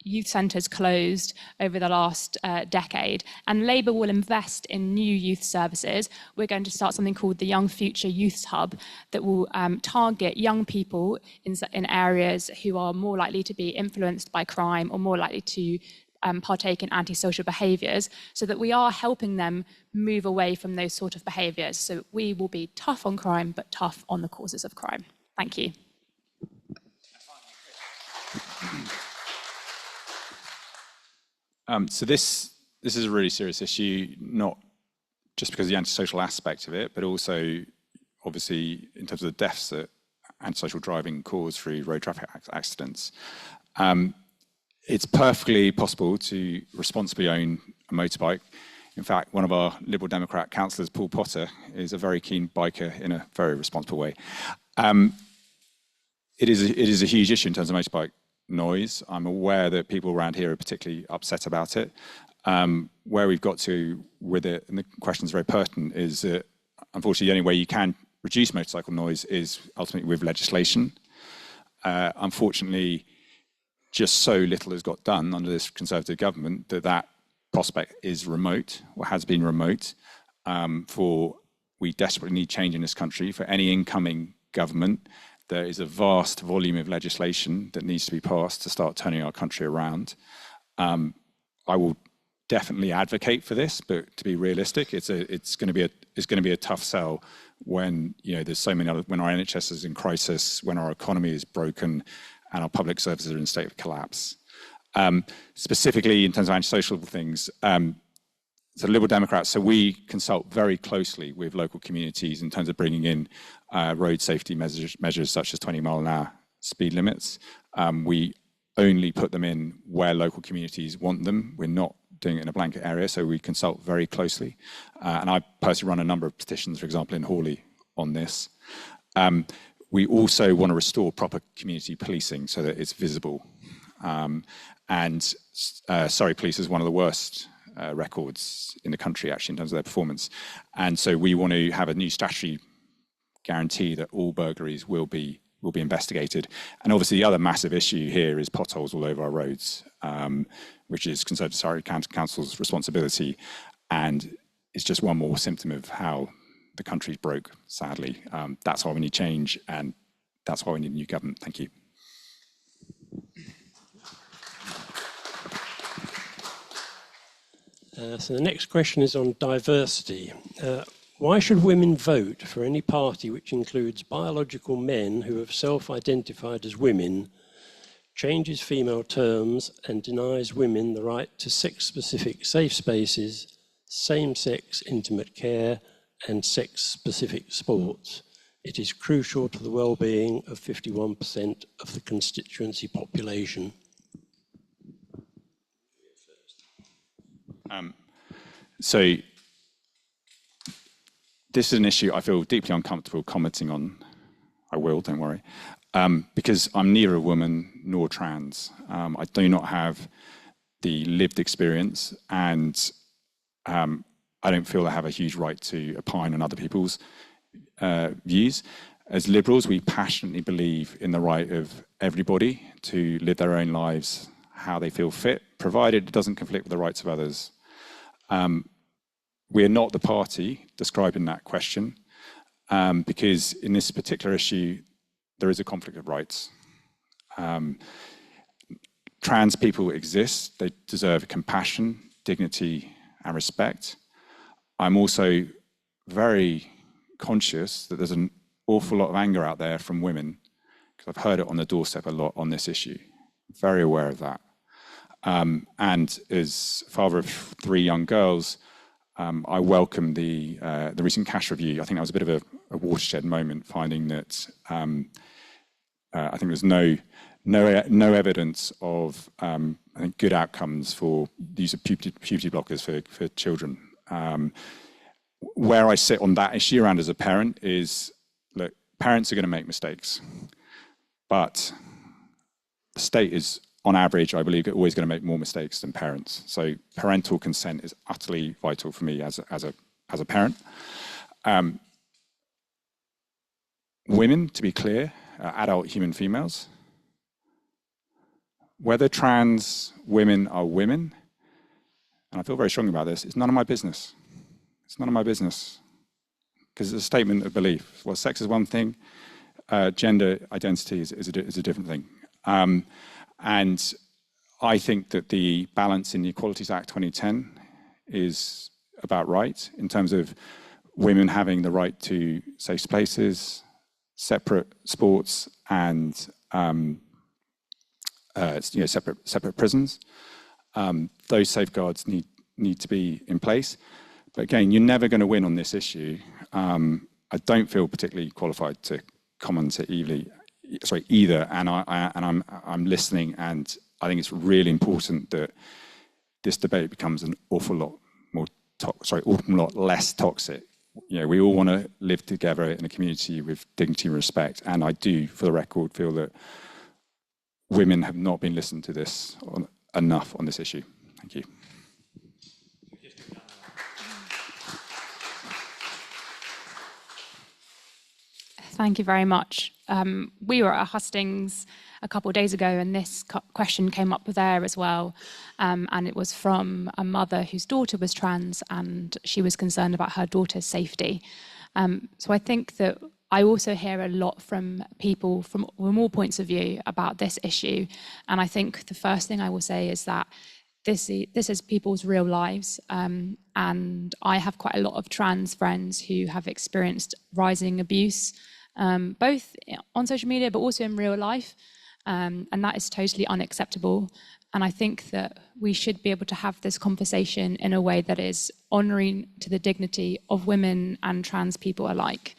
youth centres closed over the last decade, and Labour will invest in new youth services. We're going to start something called the Young Future Youth Hub that will target young people in areas who are more likely to be influenced by crime or more likely to partake in antisocial behaviours, so that we are helping them move away from those sort of behaviours. So we will be tough on crime, but tough on the causes of crime. Thank you. So this is a really serious issue, not just because of the antisocial aspect of it, but also obviously in terms of the deaths that antisocial driving cause through road traffic accidents. It's perfectly possible to responsibly own a motorbike. In fact, one of our Liberal Democrat councillors, Paul Potter, is a very keen biker in a very responsible way. It is a huge issue in terms of motorbike noise. I'm aware that people around here are particularly upset about it. Where we've got to with it, and the question is very pertinent, is that unfortunately the only way you can reduce motorcycle noise is ultimately with legislation. Unfortunately, just so little has got done under this Conservative government that prospect is remote, or has been remote. We desperately need change in this country. For any incoming government, there is a vast volume of legislation that needs to be passed to start turning our country around. I will definitely advocate for this, but to be realistic, it's going to be a tough sell when there's so many other, when our NHS is in crisis, when our economy is broken, and our public services are in a state of collapse. Specifically in terms of antisocial things, so Liberal Democrats, so we consult very closely with local communities in terms of bringing in road safety measures such as 20-mile-an-hour speed limits. We only put them in where local communities want them. We're not doing it in a blanket area, so we consult very closely. And I personally run a number of petitions, for example, in Hawley on this. We also want to restore proper community policing so that it's visible. Surrey Police is one of the worst records in the country, actually, in terms of their performance. And so we want to have a new statutory guarantee that all burglaries will be investigated. And obviously the other massive issue here is potholes all over our roads, which is Conservative Surrey Council's responsibility. And it's just one more symptom of how the country's broke, sadly. That's why we need change, and that's why we need a new government. Thank you. So the next question is on diversity. Why should women vote for any party which includes biological men who have self-identified as women, changes female terms, and denies women the right to sex-specific safe spaces, same-sex intimate care, and sex-specific sports? It is crucial to the well-being of 51% of the constituency population. So this is an issue I feel deeply uncomfortable commenting on. I will, don't worry, because I'm neither a woman nor trans. I do not have the lived experience, and I don't feel I have a huge right to opine on other people's views. As Liberals, we passionately believe in the right of everybody to live their own lives how they feel fit, provided it doesn't conflict with the rights of others. We are not the party describing that question, because in this particular issue, there is a conflict of rights. Trans people exist. They deserve compassion, dignity, and respect. I'm also very conscious that there's an awful lot of anger out there from women, because I've heard it on the doorstep a lot on this issue. Very aware of that. And as father of 3 young girls, I welcome the recent cash review. I think that was a bit of a watershed moment, finding that I think there's no evidence of I think good outcomes for the use of puberty blockers for children. Where I sit on that issue around as a parent is, look, parents are going to make mistakes, but the state is, on average, I believe, always going to make more mistakes than parents. So parental consent is utterly vital for me as a parent. Women, to be clear, adult human females. Whether trans women are women, and I feel very strongly about this, it's none of my business. It's none of my business, because it's a statement of belief. Well, sex is one thing, gender identity is a different thing. And I think that the balance in the Equalities Act 2010 is about right, in terms of women having the right to safe spaces, separate sports, and separate prisons. Those safeguards need to be in place. But again, you're never going to win on this issue. I don't feel particularly qualified to comment to either. And I'm listening, and I think it's really important that this debate becomes an awful lot less toxic. You know, we all want to live together in a community with dignity and respect. And I do, for the record, feel that women have not been listened to enough on this issue. Thank you. Thank you very much. We were at Hustings a couple of days ago, and this question came up there as well. And it was from a mother whose daughter was trans, and she was concerned about her daughter's safety. So I think that I also hear a lot from people from all points of view about this issue. And I think the first thing I will say is that this is people's real lives. And I have quite a lot of trans friends who have experienced rising abuse, both on social media, but also in real life. And that is totally unacceptable. And I think that we should be able to have this conversation in a way that is honouring to the dignity of women and trans people alike.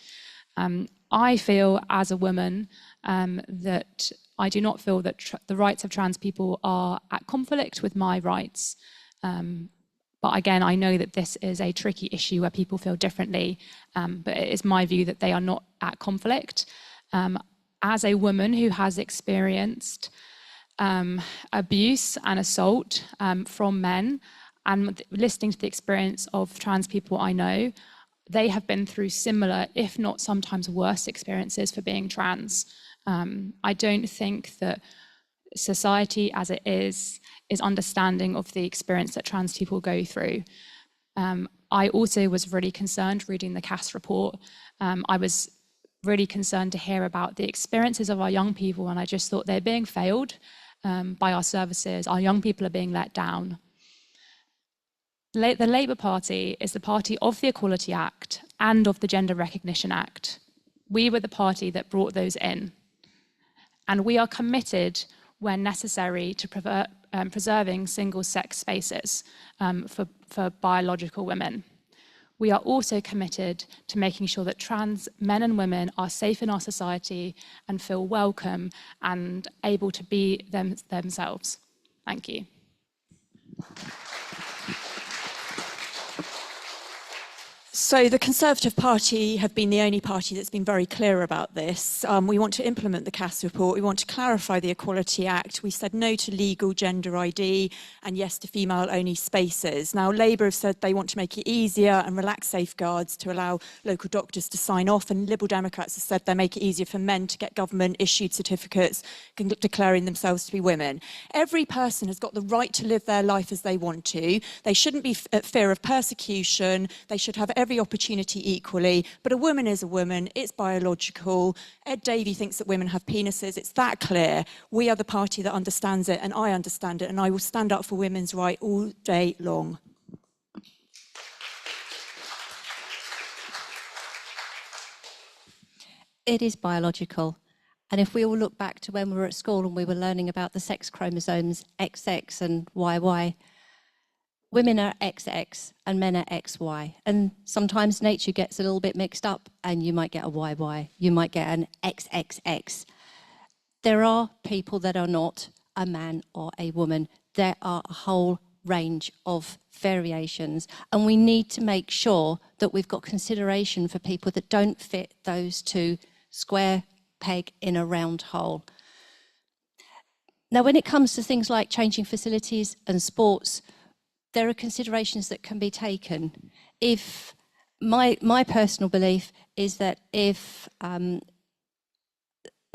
I feel as a woman that I do not feel that the rights of trans people are at conflict with my rights. But again, I know that this is a tricky issue where people feel differently, but it is my view that they are not at conflict. As a woman who has experienced abuse and assault from men, and listening to the experience of trans people I know, they have been through similar, if not sometimes worse, experiences for being trans. I don't think that society as it is understanding of the experience that trans people go through. I also was really concerned reading the CAS report. I was really concerned to hear about the experiences of our young people, and I just thought they're being failed by our services. Our young people are being let down. The Labour Party is the party of the Equality Act and of the Gender Recognition Act. We were the party that brought those in. And we are committed, when necessary, to preserving single-sex spaces for biological women. We are also committed to making sure that trans men and women are safe in our society and feel welcome and able to be themselves. Thank you. So the Conservative Party have been the only party that's been very clear about this. We want to implement the CAS report. We want to clarify the Equality Act. We said no to legal gender ID and yes to female-only spaces. Now, Labour have said they want to make it easier and relax safeguards to allow local doctors to sign off, and Liberal Democrats have said they make it easier for men to get government-issued certificates declaring themselves to be women. Every person has got the right to live their life as they want to. They shouldn't be at fear of persecution. They should have every opportunity equally. But a woman is a woman, it's biological. Ed Davey thinks that women have penises, it's that clear. We are the party that understands it, and I understand it, and I will stand up for women's right all day long. It is biological. And if we all look back to when we were at school and we were learning about the sex chromosomes XX and YY, women are XX and men are XY. And sometimes nature gets a little bit mixed up and you might get a YY, you might get an XXX. There are people that are not a man or a woman. There are a whole range of variations, and we need to make sure that we've got consideration for people that don't fit those two square peg in a round hole. Now, when it comes to things like changing facilities and sports, there are considerations that can be taken. If my personal belief is that if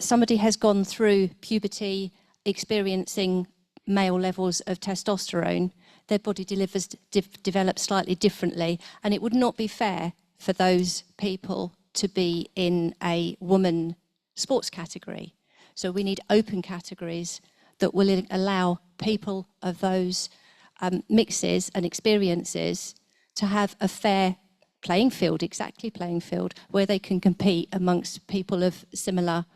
somebody has gone through puberty, experiencing male levels of testosterone, their body develops slightly differently, and it would not be fair for those people to be in a woman sports category. So we need open categories that will allow people of those mixes and experiences to have a fair playing field, exactly playing field, where they can compete amongst people of similar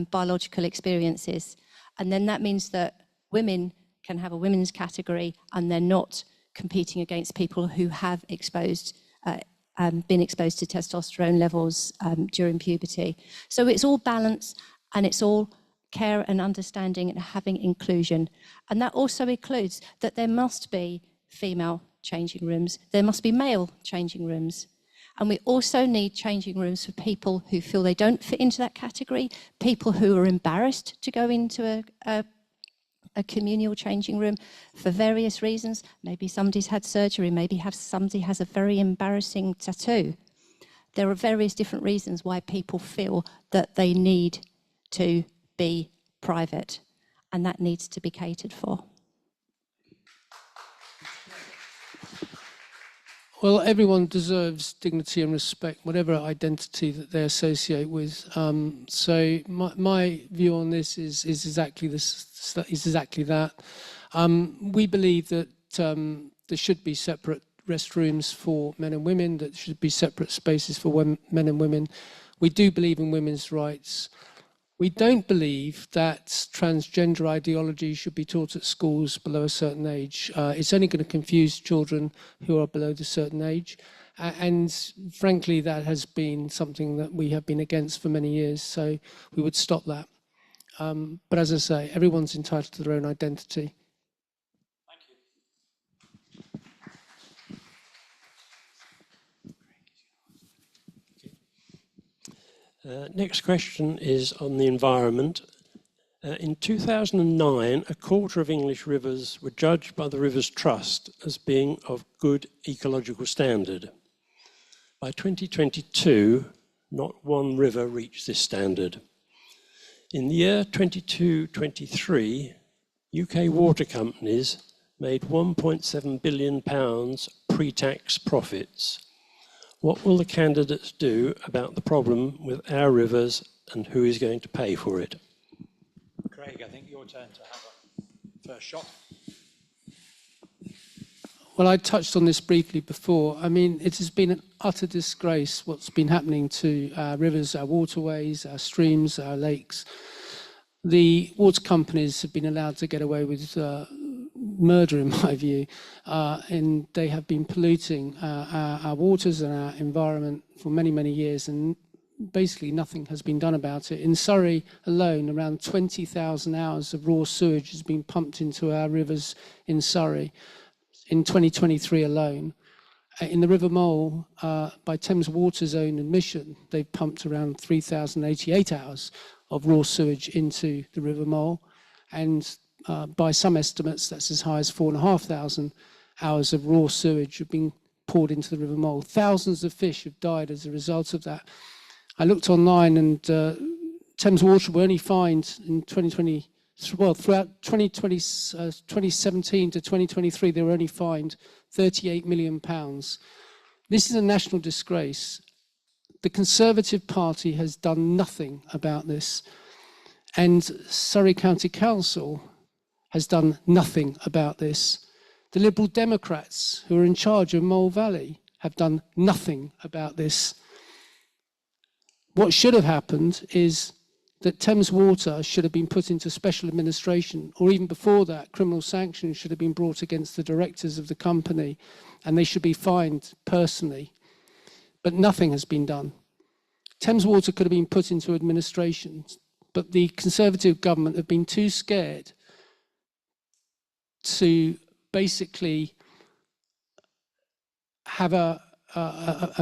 biological experiences. And then that means that women can have a women's category and they're not competing against people who have been exposed to testosterone levels during puberty. So it's all balance, and it's all care and understanding and having inclusion. And that also includes that there must be female changing rooms, there must be male changing rooms. And we also need changing rooms for people who feel they don't fit into that category, people who are embarrassed to go into a communal changing room for various reasons. Maybe somebody's had surgery, maybe somebody has a very embarrassing tattoo. There are various different reasons why people feel that they need to be private, and that needs to be catered for. Well, everyone deserves dignity and respect, whatever identity that they associate with. So my view on this is exactly that. We believe that there should be separate restrooms for men and women, that there should be separate spaces for men and women. We do believe in women's rights. We don't believe that transgender ideology should be taught at schools below a certain age. It's only going to confuse children who are below the certain age. And frankly, that has been something that we have been against for many years, so we would stop that. But as I say, everyone's entitled to their own identity. Next question is on the environment. In 2009, a quarter of English rivers were judged by the Rivers Trust as being of good ecological standard. By 2022, not one river reached this standard. In the year 22-23, UK water companies made £1.7 billion pre-tax profits. What will the candidates do about the problem with our rivers, and who is going to pay for it? Craig, I think your turn to have a first shot. Well, I touched on this briefly before. I mean, it has been an utter disgrace what's been happening to our rivers, our waterways, our streams, our lakes. The water companies have been allowed to get away with murder, in my view, and they have been polluting our waters and our environment for many, many years, and basically nothing has been done about it. In Surrey alone, around 20,000 hours of raw sewage has been pumped into our rivers in Surrey in 2023 alone. In the River Mole, by Thames Water's own admission, they've pumped around 3,088 hours of raw sewage into the River Mole, and by some estimates, that's as high as 4,500 hours of raw sewage have been poured into the River Mole. Thousands of fish have died as a result of that. I looked online, and Thames Water were only fined in 2020, well, throughout 2017 to 2023, they were only fined £38 million. This is a national disgrace. The Conservative Party has done nothing about this, and Surrey County Council has done nothing about this. The Liberal Democrats, who are in charge of Mole Valley, have done nothing about this. What should have happened is that Thames Water should have been put into special administration, or even before that, criminal sanctions should have been brought against the directors of the company, and they should be fined personally. But nothing has been done. Thames Water could have been put into administration, but the Conservative government have been too scared to basically have a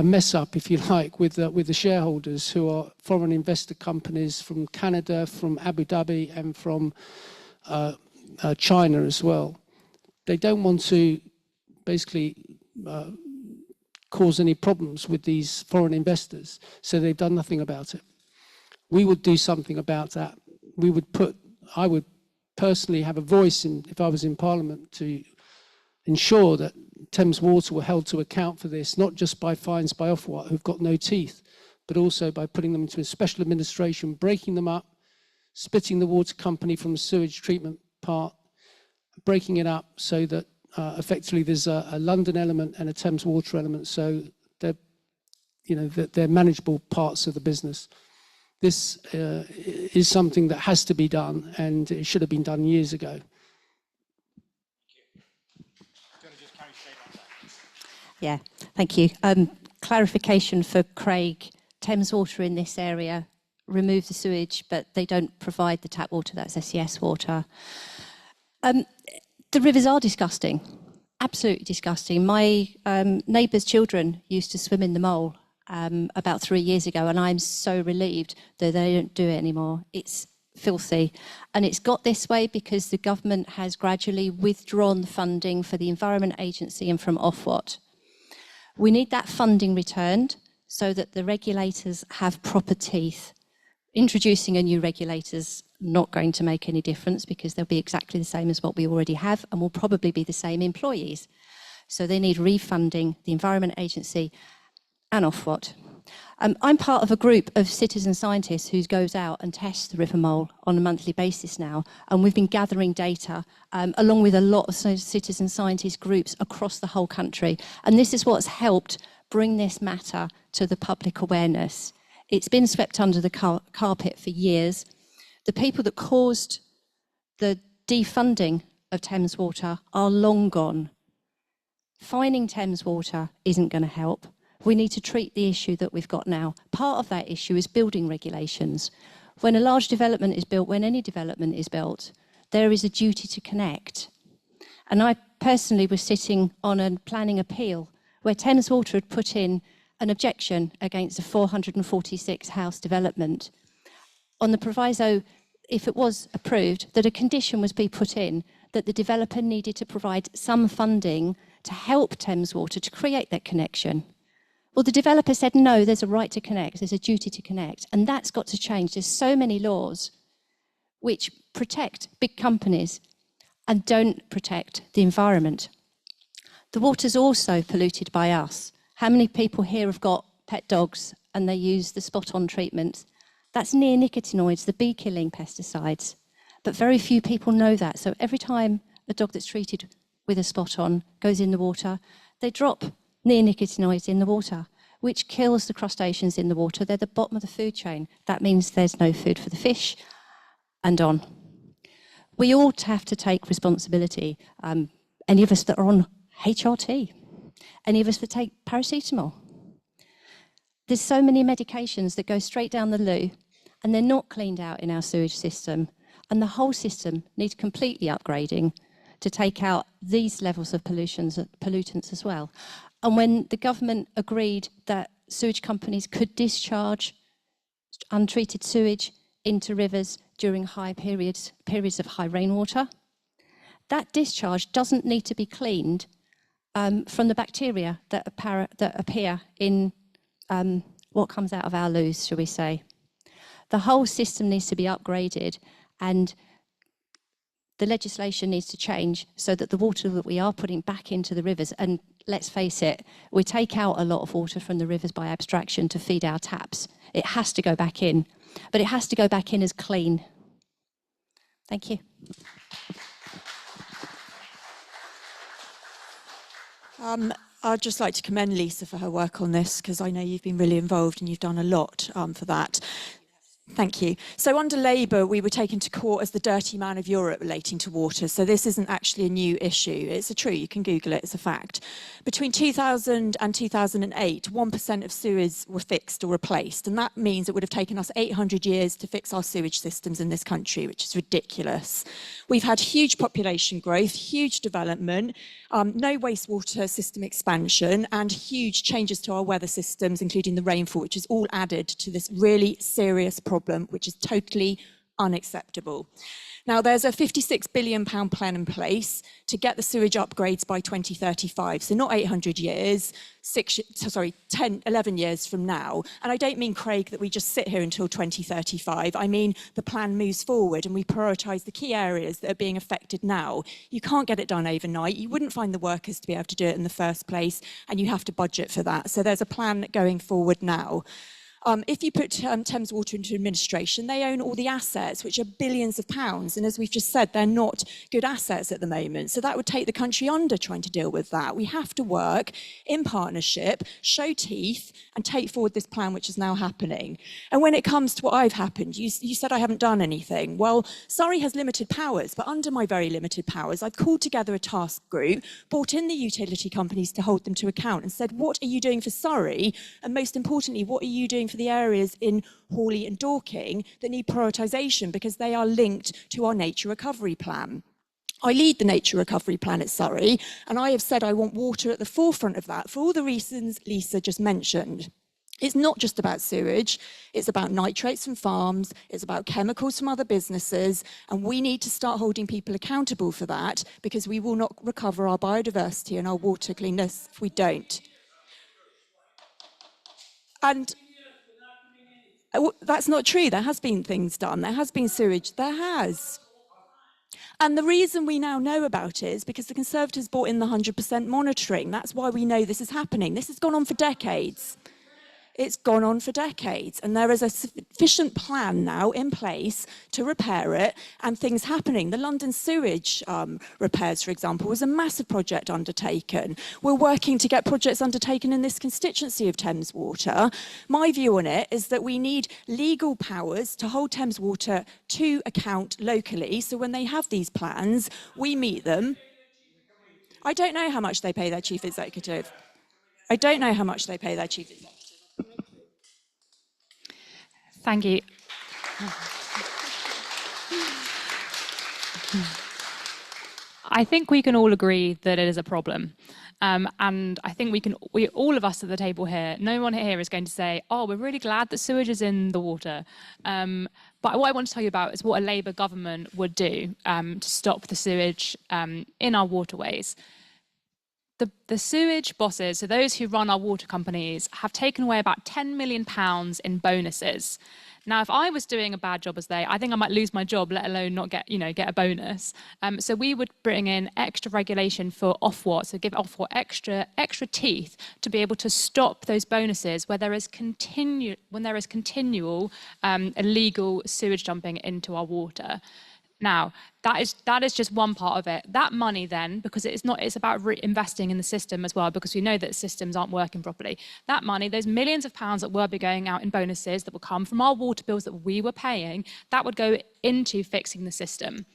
mess up, if you like, with the shareholders, who are foreign investor companies from Canada, from Abu Dhabi, and from China as well. They don't want to basically cause any problems with these foreign investors, so they've done nothing about it. We would do something about that. I would personally have a voice if I was in Parliament, to ensure that Thames Water were held to account for this, not just by fines by Ofwat, who've got no teeth, but also by putting them into a special administration, breaking them up, splitting the water company from the sewage treatment part, breaking it up so that effectively there's a London element and a Thames Water element, so they're manageable parts of the business. This is something that has to be done, and it should have been done years ago. Yeah, thank you. Clarification for Craig. Thames Water in this area remove the sewage, but they don't provide the tap water, that's SES water. The rivers are disgusting, absolutely disgusting. My neighbour's children used to swim in the Mole about 3 years ago, and I'm so relieved that they don't do it anymore. It's filthy, and it's got this way because the government has gradually withdrawn the funding for the Environment Agency and from Ofwat. We need that funding returned so that the regulators have proper teeth. Introducing a new regulator's not going to make any difference because they'll be exactly the same as what we already have and will probably be the same employees. So they need refunding the Environment Agency and Ofwat. I'm part of a group of citizen scientists who goes out and tests the River Mole on a monthly basis now, and we've been gathering data along with a lot of citizen scientist groups across the whole country, and this is what's helped bring this matter to the public awareness. It's been swept under the carpet for years. The people that caused the defunding of Thames Water are long gone. Fining Thames Water isn't going to help. We need to treat the issue that we've got now. Part of that issue is building regulations. When a large development is built, when any development is built, there is a duty to connect. And I personally was sitting on a planning appeal where Thames Water had put in an objection against a 446 house development on the proviso, if it was approved, that a condition was be put in that the developer needed to provide some funding to help Thames Water to create that connection. Well, the developer said, no, there's a right to connect, there's a duty to connect, and that's got to change. There's so many laws which protect big companies and don't protect the environment. The water's also polluted by us. How many people here have got pet dogs and they use the spot-on treatment? That's neonicotinoids, the bee-killing pesticides. But very few people know that. So every time a dog that's treated with a spot-on goes in the water, they drop neonicotinoids in the water, which kills the crustaceans in the water. They're the bottom of the food chain. That means there's no food for the fish, and on. We all have to take responsibility. Any of us that are on HRT, any of us that take paracetamol. There's so many medications that go straight down the loo, and they're not cleaned out in our sewage system, and the whole system needs completely upgrading to take out these levels of pollutants as well. And when the government agreed that sewage companies could discharge untreated sewage into rivers during high periods of high rainwater, that discharge doesn't need to be cleaned from the bacteria that appear in what comes out of our loos, shall we say. The whole system needs to be upgraded, and the legislation needs to change so that the water that we are putting back into the rivers, and let's face it, we take out a lot of water from the rivers by abstraction to feed our taps. It has to go back in, but it has to go back in as clean. Thank you. I'd just like to commend Lisa for her work on this, because I know you've been really involved and you've done a lot for that. Thank you. So under Labour, we were taken to court as the dirty man of Europe relating to water. So this isn't actually a new issue. It's true. You can Google it. It's a fact. Between 2000 and 2008, 1% of sewers were fixed or replaced. And that means it would have taken us 800 years to fix our sewage systems in this country, which is ridiculous. We've had huge population growth, huge development, no wastewater system expansion, and huge changes to our weather systems, including the rainfall, which is all added to this really serious problem, which is totally unacceptable. Now, there's a £56 billion plan in place to get the sewage upgrades by 2035. So not 800 years, 11 years from now. And I don't mean, Craig, that we just sit here until 2035. I mean, the plan moves forward and we prioritise the key areas that are being affected now. You can't get it done overnight. You wouldn't find the workers to be able to do it in the first place, and you have to budget for that. So there's a plan going forward now. If you put Thames Water into administration, they own all the assets, which are billions of pounds. And as we've just said, they're not good assets at the moment. So that would take the country under trying to deal with that. We have to work in partnership, show teeth, and take forward this plan, which is now happening. And when it comes to what I've happened, you said I haven't done anything. Well, Surrey has limited powers, but under my very limited powers, I've called together a task group, brought in the utility companies to hold them to account, and said, what are you doing for Surrey? And most importantly, what are you doing for the areas in Hawley and Dorking that need prioritisation, because they are linked to our nature recovery plan. I lead the nature recovery plan at Surrey, and I have said I want water at the forefront of that for all the reasons Lisa just mentioned. It's not just about sewage, it's about nitrates from farms, it's about chemicals from other businesses, and we need to start holding people accountable for that, because we will not recover our biodiversity and our water cleanness if we don't. And that's not true. There has been things done. There has been sewage. There has. And the reason we now know about it is because the Conservatives brought in the 100% monitoring. That's why we know this is happening. This has gone on for decades. It's gone on for decades, and there is a sufficient plan now in place to repair it, and things happening. The London sewage repairs, for example, was a massive project undertaken. We're working to get projects undertaken in this constituency of Thames Water. My view on it is that we need legal powers to hold Thames Water to account locally, so when they have these plans, we meet them. I don't know how much they pay their chief executive. I don't know how much they pay their chief executive. Thank you. I think we can all agree that it is a problem. And I think all of us at the table here, no one here is going to say, oh, we're really glad that sewage is in the water. But what I want to tell you about is what a Labour government would do to stop the sewage in our waterways. The sewage bosses, so those who run our water companies, have taken away about £10 million in bonuses. Now, if I was doing a bad job as they, I think I might lose my job, let alone not get a bonus. So we would bring in extra regulation for Ofwat, so give Ofwat extra teeth to be able to stop those bonuses where there is continual illegal sewage dumping into our water. Now, that is just one part of it. That money then, because it's about reinvesting in the system as well, because we know that systems aren't working properly. That money, those millions of pounds that will be going out in bonuses that will come from our water bills that we were paying, that would go into fixing the system.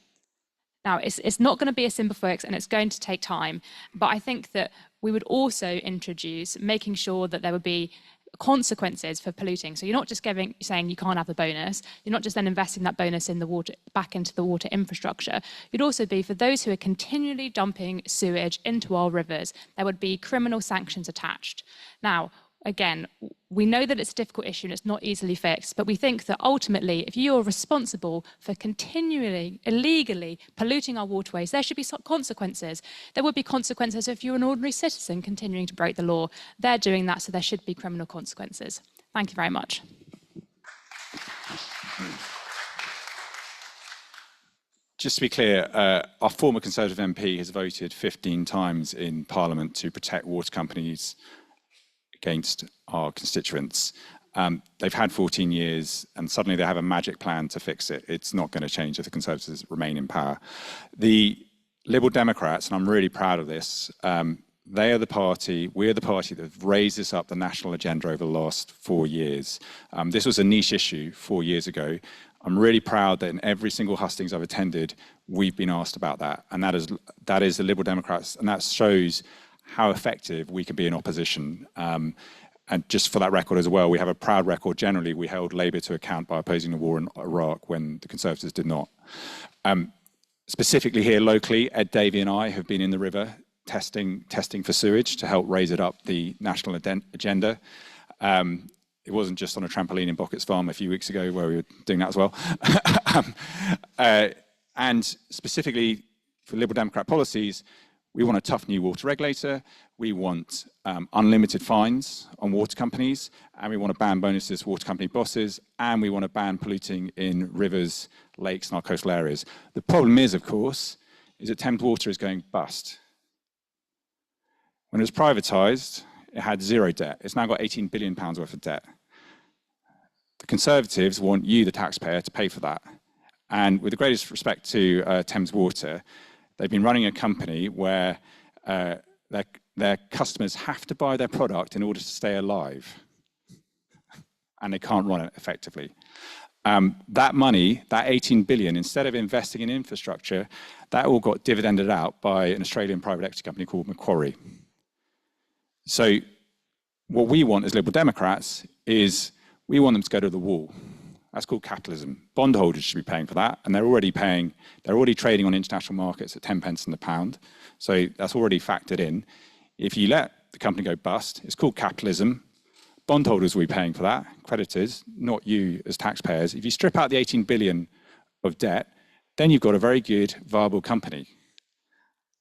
Now, it's not going to be a simple fix, and it's going to take time. But I think that we would also introduce making sure that there would be consequences for polluting. So you're not just saying you can't have the bonus, you're not just then investing that bonus in the water back into the water infrastructure. You'd also be, for those who are continually dumping sewage into our rivers, there would be criminal sanctions attached. Now, again, we know that it's a difficult issue and it's not easily fixed, but we think that ultimately, if you're responsible for continually, illegally polluting our waterways, there should be consequences. There would be consequences if you're an ordinary citizen continuing to break the law. They're doing that, so there should be criminal consequences. Thank you very much. just to be clear, our former Conservative MP has voted 15 times in Parliament to protect water companies against our constituents. They've had 14 years and suddenly they have a magic plan to fix it. It's not going to change if the Conservatives remain in power. The Liberal Democrats, and I'm really proud of this, we're the party that have raised this up the national agenda over the last 4 years. This was a niche issue 4 years ago. I'm really proud that in every single hustings I've attended, we've been asked about that. And that is the Liberal Democrats, and that shows how effective we can be in opposition. And just for that record as well, we have a proud record. Generally, we held Labour to account by opposing the war in Iraq when the Conservatives did not. Specifically here locally, Ed Davey and I have been in the river testing for sewage to help raise it up the national agenda. It wasn't just on a trampoline in Bockett's Farm a few weeks ago where we were doing that as well. And specifically for Liberal Democrat policies, we want a tough new water regulator, we want unlimited fines on water companies, and we want to ban bonuses to water company bosses, and we want to ban polluting in rivers, lakes, and our coastal areas. The problem is, of course, is that Thames Water is going bust. When it was privatised, it had zero debt. It's now got £18 billion worth of debt. The Conservatives want you, the taxpayer, to pay for that. And with the greatest respect to Thames Water, they've been running a company where their customers have to buy their product in order to stay alive. And they can't run it effectively. That money, that 18 billion, instead of investing in infrastructure, that all got dividended out by an Australian private equity company called Macquarie. So what we want as Liberal Democrats is we want them to go to the wall. That's called capitalism. Bondholders should be paying for that, and they're already trading on international markets at 10 pence in the pound. So that's already factored in. If you let the company go bust, it's called capitalism. Bondholders will be paying for that, creditors, not you as taxpayers. If you strip out the 18 billion of debt, then you've got a very good, viable company.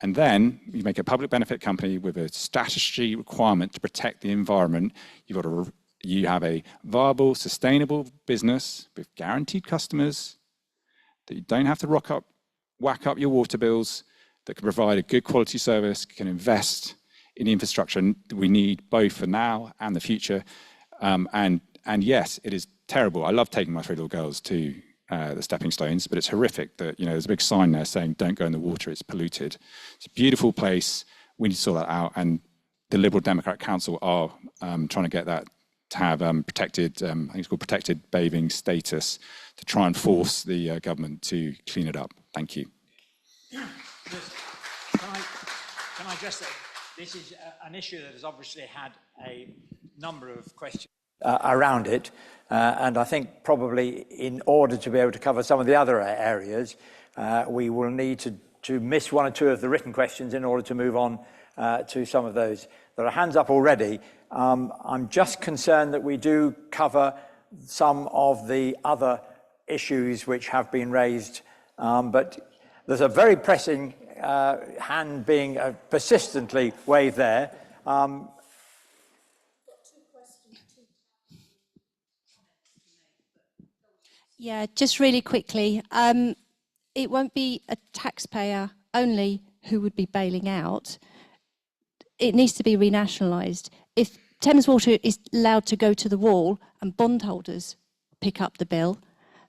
And then you make a public benefit company with a statutory requirement to protect the environment. You have a viable, sustainable business with guaranteed customers that you don't have to whack up your water bills, that can provide a good quality service, can invest in the infrastructure we need both for now and the future. And yes, it is terrible. I love taking my 3 little girls to the stepping stones, but it's horrific that there's a big sign there saying don't go in the water, it's polluted. It's a beautiful place. We need to sort that out, and the Liberal Democrat Council are trying to get that to have protected, I think it's called protected bathing status, to try and force the government to clean it up. Thank you. Can I address that? This is an issue that has obviously had a number of questions around it, and I think probably in order to be able to cover some of the other areas, we will need to miss 1 or 2 of the written questions in order to move on to some of those. There are hands up already. I'm just concerned that we do cover some of the other issues which have been raised, but there's a very pressing hand being persistently waved there. Yeah, just really quickly. It won't be a taxpayer only who would be bailing out. It needs to be renationalised. If Thames Water is allowed to go to the wall and bondholders pick up the bill,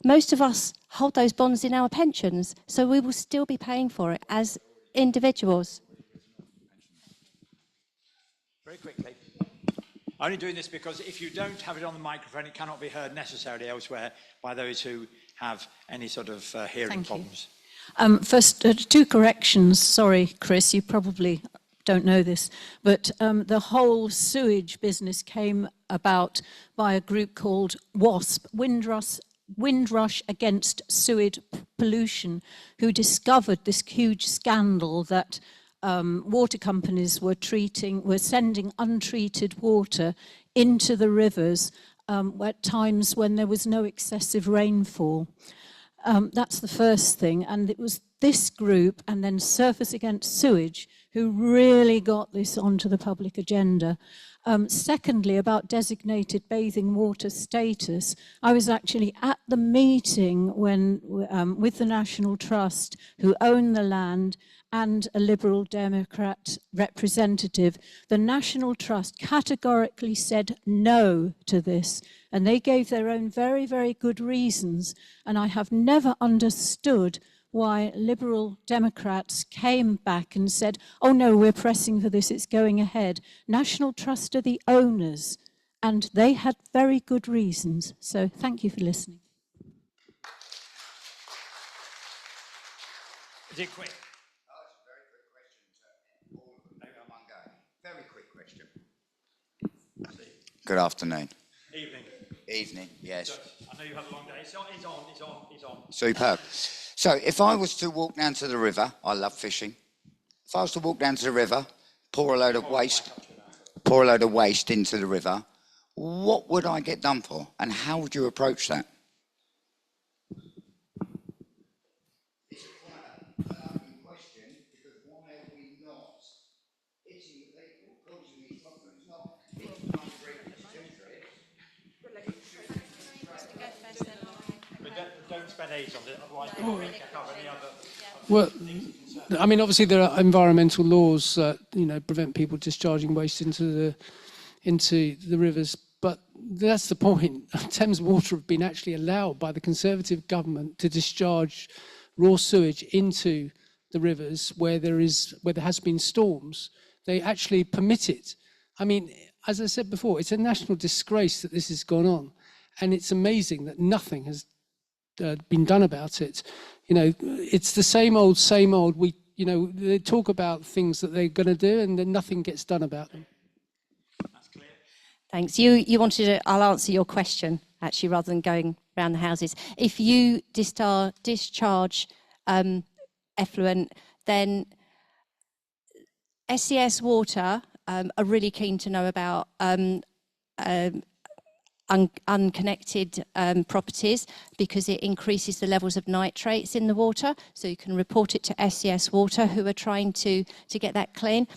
most of us hold those bonds in our pensions, so we will still be paying for it as individuals. Very quickly. I'm only doing this because if you don't have it on the microphone, it cannot be heard necessarily elsewhere by those who have any sort of hearing problems. First, 2 corrections. Sorry, Chris, you probably don't know this, but the whole sewage business came about by a group called WASP, Windrush Against Sewage Pollution, who discovered this huge scandal that water companies were sending untreated water into the rivers at times when there was no excessive rainfall. That's the first thing, and it was this group and then Surface Against Sewage who really got this onto the public agenda. Secondly, about designated bathing water status, I was actually at the meeting when, with the National Trust, who own the land, and a Liberal Democrat representative. The National Trust categorically said no to this, and they gave their own very, very good reasons. And I have never understood why Liberal Democrats came back and said, oh no, we're pressing for this, it's going ahead. National Trust are the owners, and they had very good reasons. So thank you for listening. Is it quick? Oh, it's a very quick question to all of them. Maybe I'm on going. Very quick question. Good afternoon. Evening. Evening, yes. I know you had a long day. It's on. Superb. So if I was to walk down to the river, I love fishing. If I was to walk down to the river, pour a load of waste into the river, what would I get done for? And how would you approach that? It's quite an question, because why are we not hitting the people, causing these problems? Not hitting one brick, two bricks. Don't spend age on it, otherwise people will cover any other. Well, I mean, obviously there are environmental laws that, you know, prevent people discharging waste into the rivers, but that's the point. Thames Water have been actually allowed by the Conservative government to discharge raw sewage into the rivers where there has been storms. They actually permit it. I mean, as I said before, it's a national disgrace that this has gone on, and it's amazing that nothing has been done about it. You know, it's the same old. You know, they talk about things that they're going to do, and then nothing gets done about them. That's clear. Thanks. You wanted to, I'll answer your question, actually, rather than going around the houses. If you discharge effluent, then SES Water are really keen to know about unconnected properties, because it increases the levels of nitrates in the water. So you can report it to SES Water, who are trying to get that clean.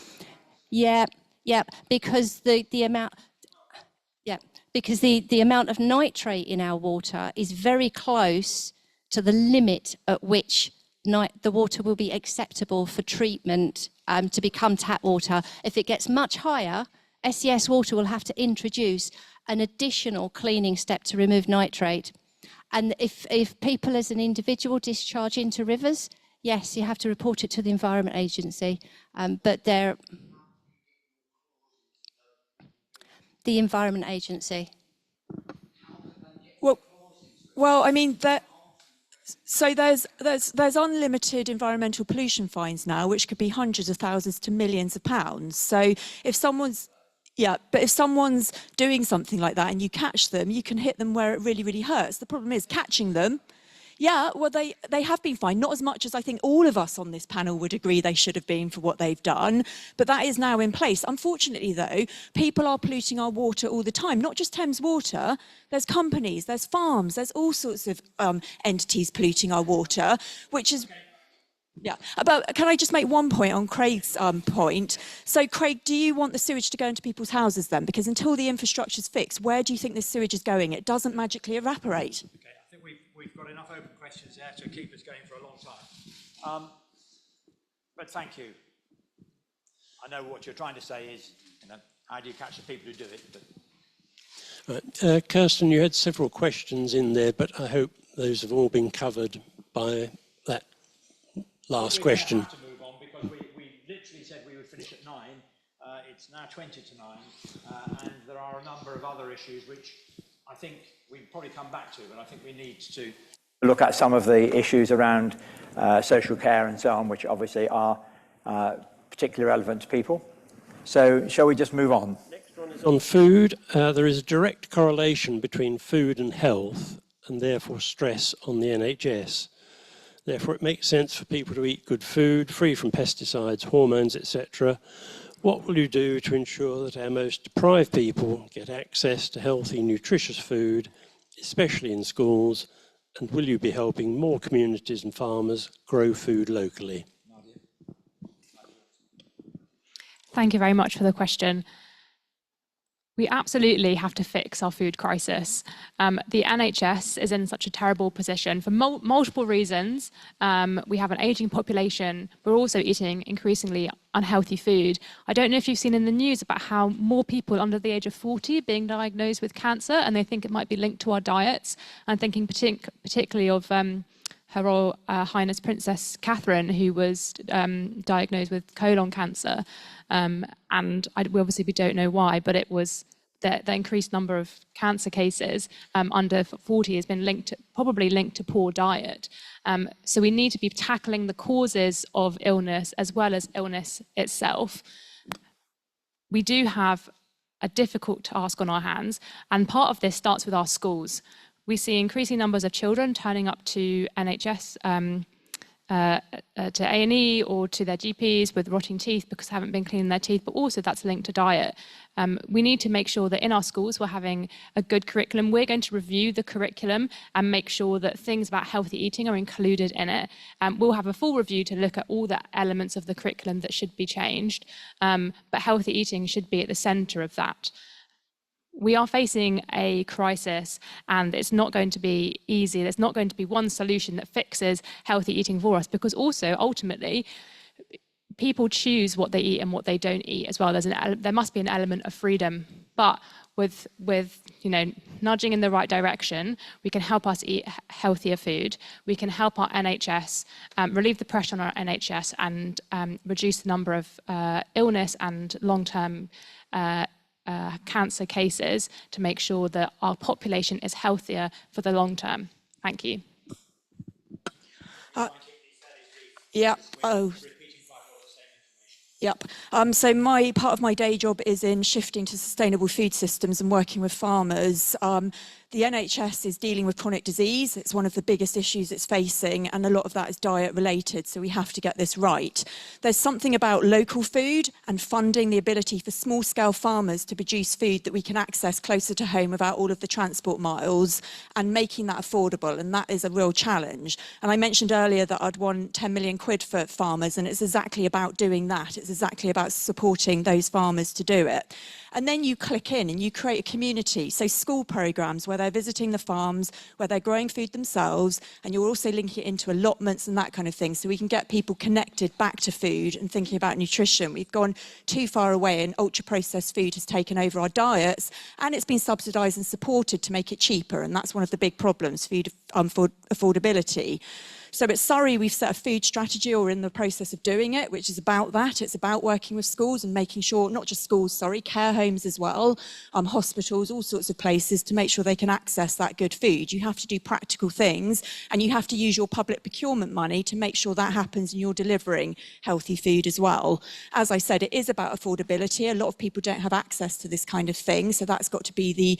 Yeah, because the amount. Yeah, because the amount of nitrate in our water is very close to the limit at which the water will be acceptable for treatment to become tap water. If it gets much higher, SES Water will have to introduce an additional cleaning step to remove nitrate. And if people as an individual discharge into rivers, yes, you have to report it to the Environment Agency, but the Environment Agency. Well, I mean, so there's unlimited environmental pollution fines now, which could be hundreds of thousands to millions of pounds. So if someone's doing something like that and you catch them, you can hit them where it really, really hurts. The problem is catching them. Yeah, well, they have been fined, not as much as I think all of us on this panel would agree they should have been for what they've done, but that is now in place. Unfortunately, though, people are polluting our water all the time, not just Thames Water. There's companies, there's farms, there's all sorts of entities polluting our water, which is... Yeah, can I just make one point on Craig's point? So, Craig, do you want the sewage to go into people's houses then? Because until the infrastructure's fixed, where do you think this sewage is going? It doesn't magically evaporate. Okay, I think we've got enough open questions there to keep us going for a long time. But thank you. I know what you're trying to say is, you know, how do you catch the people who do it? But... Right. Kirsten, you had several questions in there, but I hope those have all been covered by that last question. We have to move on because we literally said we would finish at 9. It's now 20 to 9, and there are a number of other issues which I think we can probably come back to, but I think we need to look at some of the issues around social care and so on, which obviously are particularly relevant to people. So shall we just move on? Next one is on food. There is a direct correlation between food and health, and therefore stress on the NHS. Therefore, it makes sense for people to eat good food, free from pesticides, hormones, etc. What will you do to ensure that our most deprived people get access to healthy, nutritious food, especially in schools? And will you be helping more communities and farmers grow food locally? Thank you very much for the question. We absolutely have to fix our food crisis. The NHS is in such a terrible position for multiple reasons. We have an aging population. We're also eating increasingly unhealthy food. I don't know if you've seen in the news about how more people under the age of 40 are being diagnosed with cancer, and they think it might be linked to our diets. I'm thinking particularly of Her Royal Highness Princess Catherine, who was diagnosed with colon cancer. We don't know why, but it was the increased number of cancer cases under 40 has been probably linked to poor diet. So we need to be tackling the causes of illness as well as illness itself. We do have a difficult task on our hands, and part of this starts with our schools. We see increasing numbers of children turning up to NHS, to A&E or to their GPs with rotting teeth because they haven't been cleaning their teeth, but also that's linked to diet. We need to make sure that in our schools we're having a good curriculum. We're going to review the curriculum and make sure that things about healthy eating are included in it. We'll have a full review to look at all the elements of the curriculum that should be changed, but healthy eating should be at the centre of that. We are facing a crisis, and it's not going to be easy. There's not going to be one solution that fixes healthy eating for us, because also, ultimately, people choose what they eat and what they don't eat as well. There must be an element of freedom, but with nudging in the right direction, we can help us eat healthier food. We can help our NHS, relieve the pressure on our NHS, and reduce the number of illness and long-term cancer cases to make sure that our population is healthier for the long term. Thank you. Yeah. Oh. Yep. So part of my day job is in shifting to sustainable food systems and working with farmers. The NHS is dealing with chronic disease. It's one of the biggest issues it's facing, and a lot of that is diet related, so we have to get this right. There's something about local food and funding the ability for small-scale farmers to produce food that we can access closer to home without all of the transport miles, and making that affordable, and that is a real challenge. And I mentioned earlier that I'd won 10 million quid for farmers, and it's exactly about doing that. It's exactly about supporting those farmers to do it. And then you click in and you create a community. So school programs where they're visiting the farms, where they're growing food themselves, and you're also linking it into allotments and that kind of thing, so we can get people connected back to food and thinking about nutrition. We've gone too far away, and ultra-processed food has taken over our diets, and it's been subsidised and supported to make it cheaper, and that's one of the big problems, food affordability. So at Surrey, we've set a food strategy, or in the process of doing it, which is about that. It's about working with schools and making sure, not just schools, care homes as well, hospitals, all sorts of places, to make sure they can access that good food. You have to do practical things, and you have to use your public procurement money to make sure that happens and you're delivering healthy food as well. As I said, it is about affordability. A lot of people don't have access to this kind of thing, so that's got to be the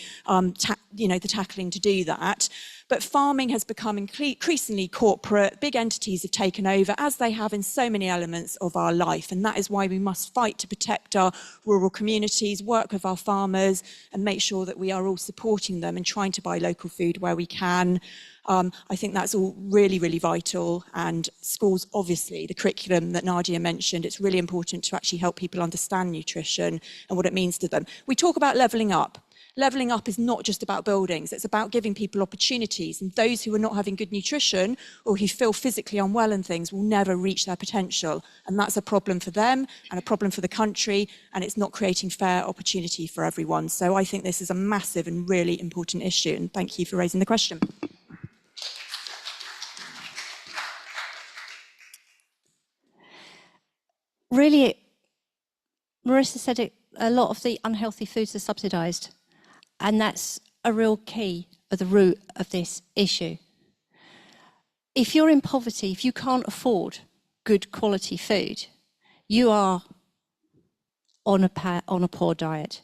tackling to do that. But farming has become increasingly corporate. Big entities have taken over, as they have in so many elements of our life. And that is why we must fight to protect our rural communities, work with our farmers, and make sure that we are all supporting them and trying to buy local food where we can. I think that's all really, really vital. And schools, obviously, the curriculum that Nadia mentioned, it's really important to actually help people understand nutrition and what it means to them. We talk about levelling up. Levelling up is not just about buildings, it's about giving people opportunities, and those who are not having good nutrition or who feel physically unwell and things will never reach their potential, and that's a problem for them and a problem for the country, and it's not creating fair opportunity for everyone. So I think this is a massive and really important issue, and thank you for raising the question. Really, Marissa said it, a lot of the unhealthy foods are subsidised. And that's a real key at the root of this issue. If you're in poverty, if you can't afford good quality food, you are on a poor diet.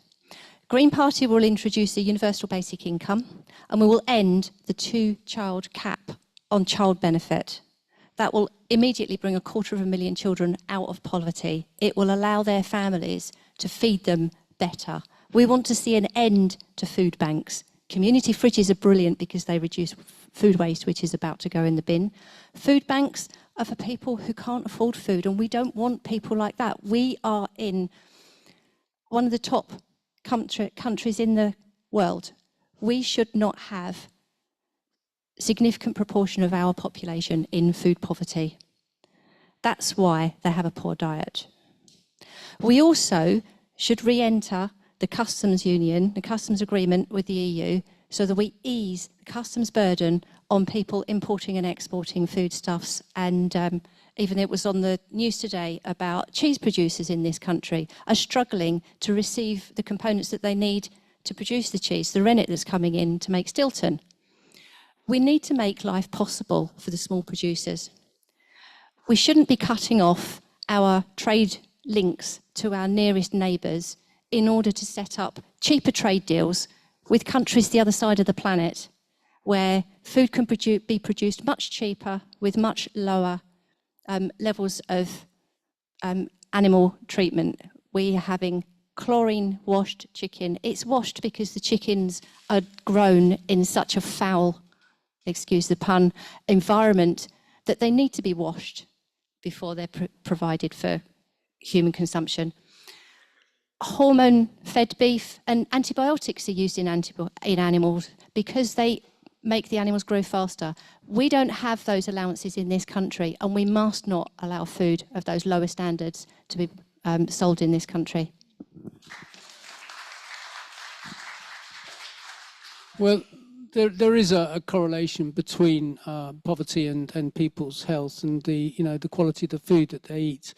Green Party will introduce a universal basic income, and we will end the 2-child cap on child benefit. That will immediately bring 250,000 children out of poverty. It will allow their families to feed them better. We want to see an end to food banks. Community fridges are brilliant because they reduce food waste, which is about to go in the bin. Food banks are for people who can't afford food, and we don't want people like that. We are in one of the top countries in the world, we should not have a significant proportion of our population in food poverty. That's why they have a poor diet. We also should re-enter the customs union, the customs agreement with the EU, so that we ease the customs burden on people importing and exporting foodstuffs. And even it was on the news today about cheese producers in this country are struggling to receive the components that they need to produce the cheese, the rennet that's coming in to make Stilton. We need to make life possible for the small producers. We shouldn't be cutting off our trade links to our nearest neighbours in order to set up cheaper trade deals with countries the other side of the planet, where food can be produced much cheaper with much lower levels of animal treatment. We are having chlorine-washed chicken. It's washed because the chickens are grown in such a foul, excuse the pun, environment that they need to be washed before they're provided for human consumption. Hormone-fed beef and antibiotics are used in animals because they make the animals grow faster. We don't have those allowances in this country, and we must not allow food of those lower standards to be sold in this country. Well, there is a correlation between poverty and people's health and the quality of the food that they eat.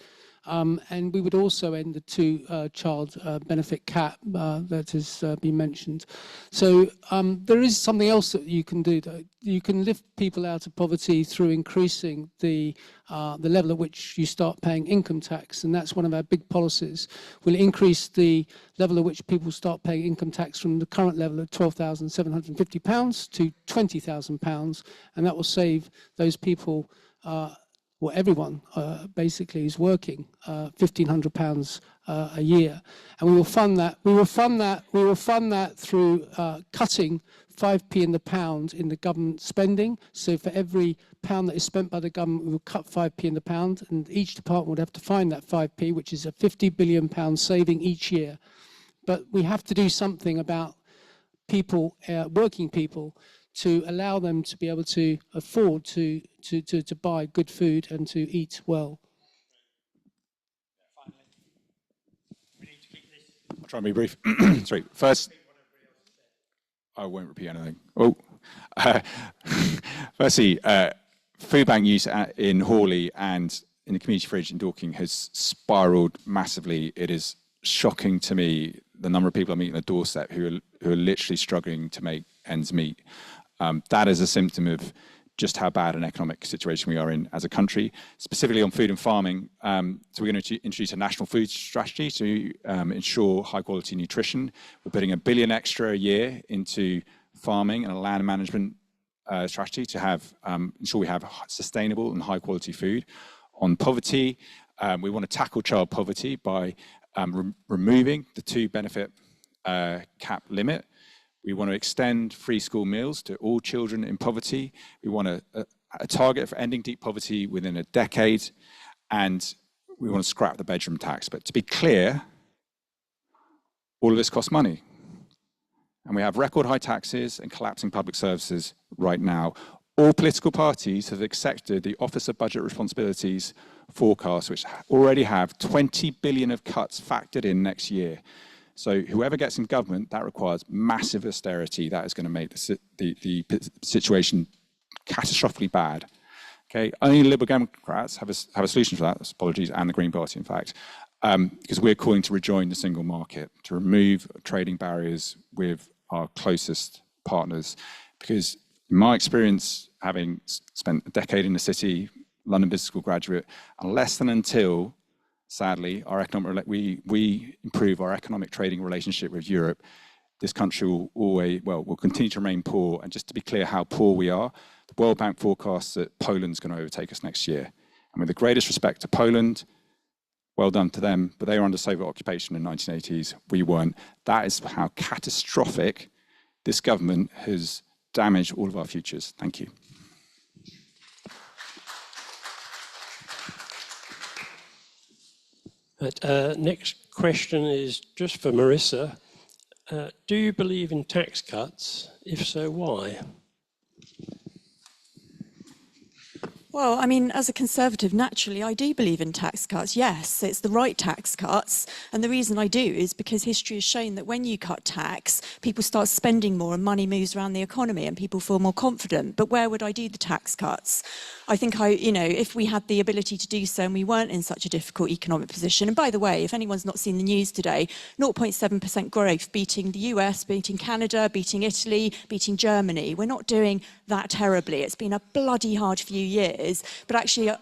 And we would also end the two-child benefit cap that has been mentioned. So there is something else that you can do, though. You can lift people out of poverty through increasing the level at which you start paying income tax, and that's one of our big policies. We'll increase the level at which people start paying income tax from the current level of £12,750 to £20,000, and that will save those people well, everyone basically is working £1,500 a year, and we will fund that. We will fund that through cutting 5p in the pound in the government spending. So for every pound that is spent by the government, we will cut 5p in the pound, and each department would have to find that 5p, which is a £50 billion saving each year. But we have to do something about people, working people, to allow them to be able to afford to buy good food and to eat well. I'll try and be brief. Sorry, first, I won't repeat anything. Firstly, food bank use in Hawley and in the community fridge in Dorking has spiralled massively. It is shocking to me the number of people I meet on the doorstep who are literally struggling to make ends meet. That is a symptom of just how bad an economic situation we are in as a country, specifically on food and farming. So we're going to introduce a national food strategy to ensure high quality nutrition. We're putting $1 billion extra a year into farming and a land management strategy to have ensure we have sustainable and high quality food. On poverty, we want to tackle child poverty by removing the 2 benefit cap limit. We want to extend free school meals to all children in poverty. We want a target for ending deep poverty within a decade, and we want to scrap the bedroom tax. But to be clear, all of this costs money. And we have record high taxes and collapsing public services right now. All political parties have accepted the Office of Budget Responsibilities forecast, which already have 20 billion of cuts factored in next year. So whoever gets in government, that requires massive austerity. That is going to make the situation catastrophically bad. Okay, only Liberal Democrats have a solution for that. Apologies, and the Green Party, in fact, because we're calling to rejoin the single market, to remove trading barriers with our closest partners. Because in my experience, having spent a decade in the city, London Business School graduate, unless and until sadly, we improve our economic trading relationship with Europe, this country will continue to remain poor. And just to be clear how poor we are, the World Bank forecasts that Poland's going to overtake us next year. And with the greatest respect to Poland, well done to them, but they were under Soviet occupation in the 1980s. We weren't. That is how catastrophic this government has damaged all of our futures. Thank you. Next question is just for Marissa. Do you believe in tax cuts? If so, why? Well, I mean, as a Conservative, naturally, I do believe in tax cuts. Yes, it's the right tax cuts. And the reason I do is because history has shown that when you cut tax, people start spending more and money moves around the economy and people feel more confident. But where would I do the tax cuts? I think if we had the ability to do so and we weren't in such a difficult economic position. And by the way, if anyone's not seen the news today, 0.7% growth, beating the US, beating Canada, beating Italy, beating Germany. We're not doing that terribly. It's been a bloody hard few years, but actually it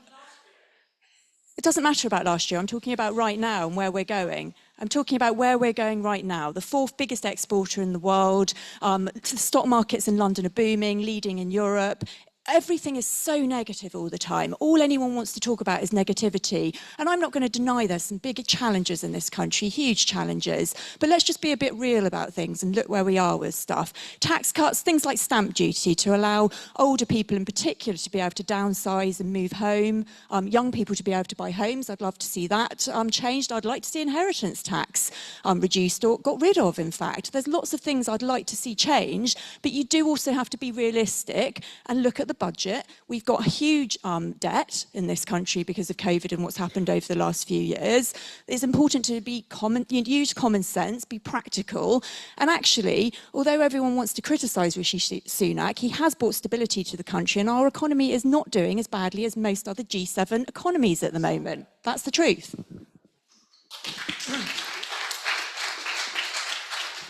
doesn't matter about last year. I'm talking about right now and where we're going. I'm talking about where we're going right now. The fourth biggest exporter in the world. The stock markets in London are booming, leading in Europe. Everything is so negative all the time. All anyone wants to talk about is negativity. And I'm not going to deny there's some big challenges in this country, huge challenges. But let's just be a bit real about things and look where we are with stuff. Tax cuts, things like stamp duty to allow older people in particular to be able to downsize and move home. Young people to be able to buy homes. I'd love to see that changed. I'd like to see inheritance tax reduced or got rid of, in fact. There's lots of things I'd like to see changed. But you do also have to be realistic and look at the budget. We've got a huge debt in this country because of COVID and what's happened over the last few years. It's important to use common sense, be practical. And actually, although everyone wants to criticise Rishi Sunak, he has brought stability to the country and our economy is not doing as badly as most other G7 economies at the moment. That's the truth.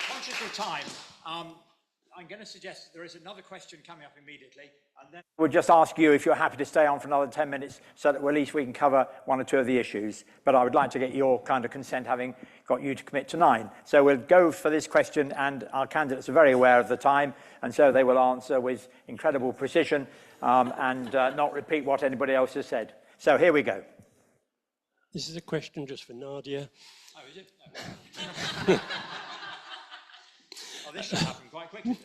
Conscious of time, I'm going to suggest that there is another question coming up immediately, and then we'll just ask you if you're happy to stay on for another 10 minutes so that at least we can cover one or two of the issues. But I would like to get your kind of consent, having got you to commit to 9. So we'll go for this question, and our candidates are very aware of the time, and so they will answer with incredible precision and not repeat what anybody else has said. So here we go. This is a question just for Nadia. Oh, is it? No. Oh, this should happen quite quickly.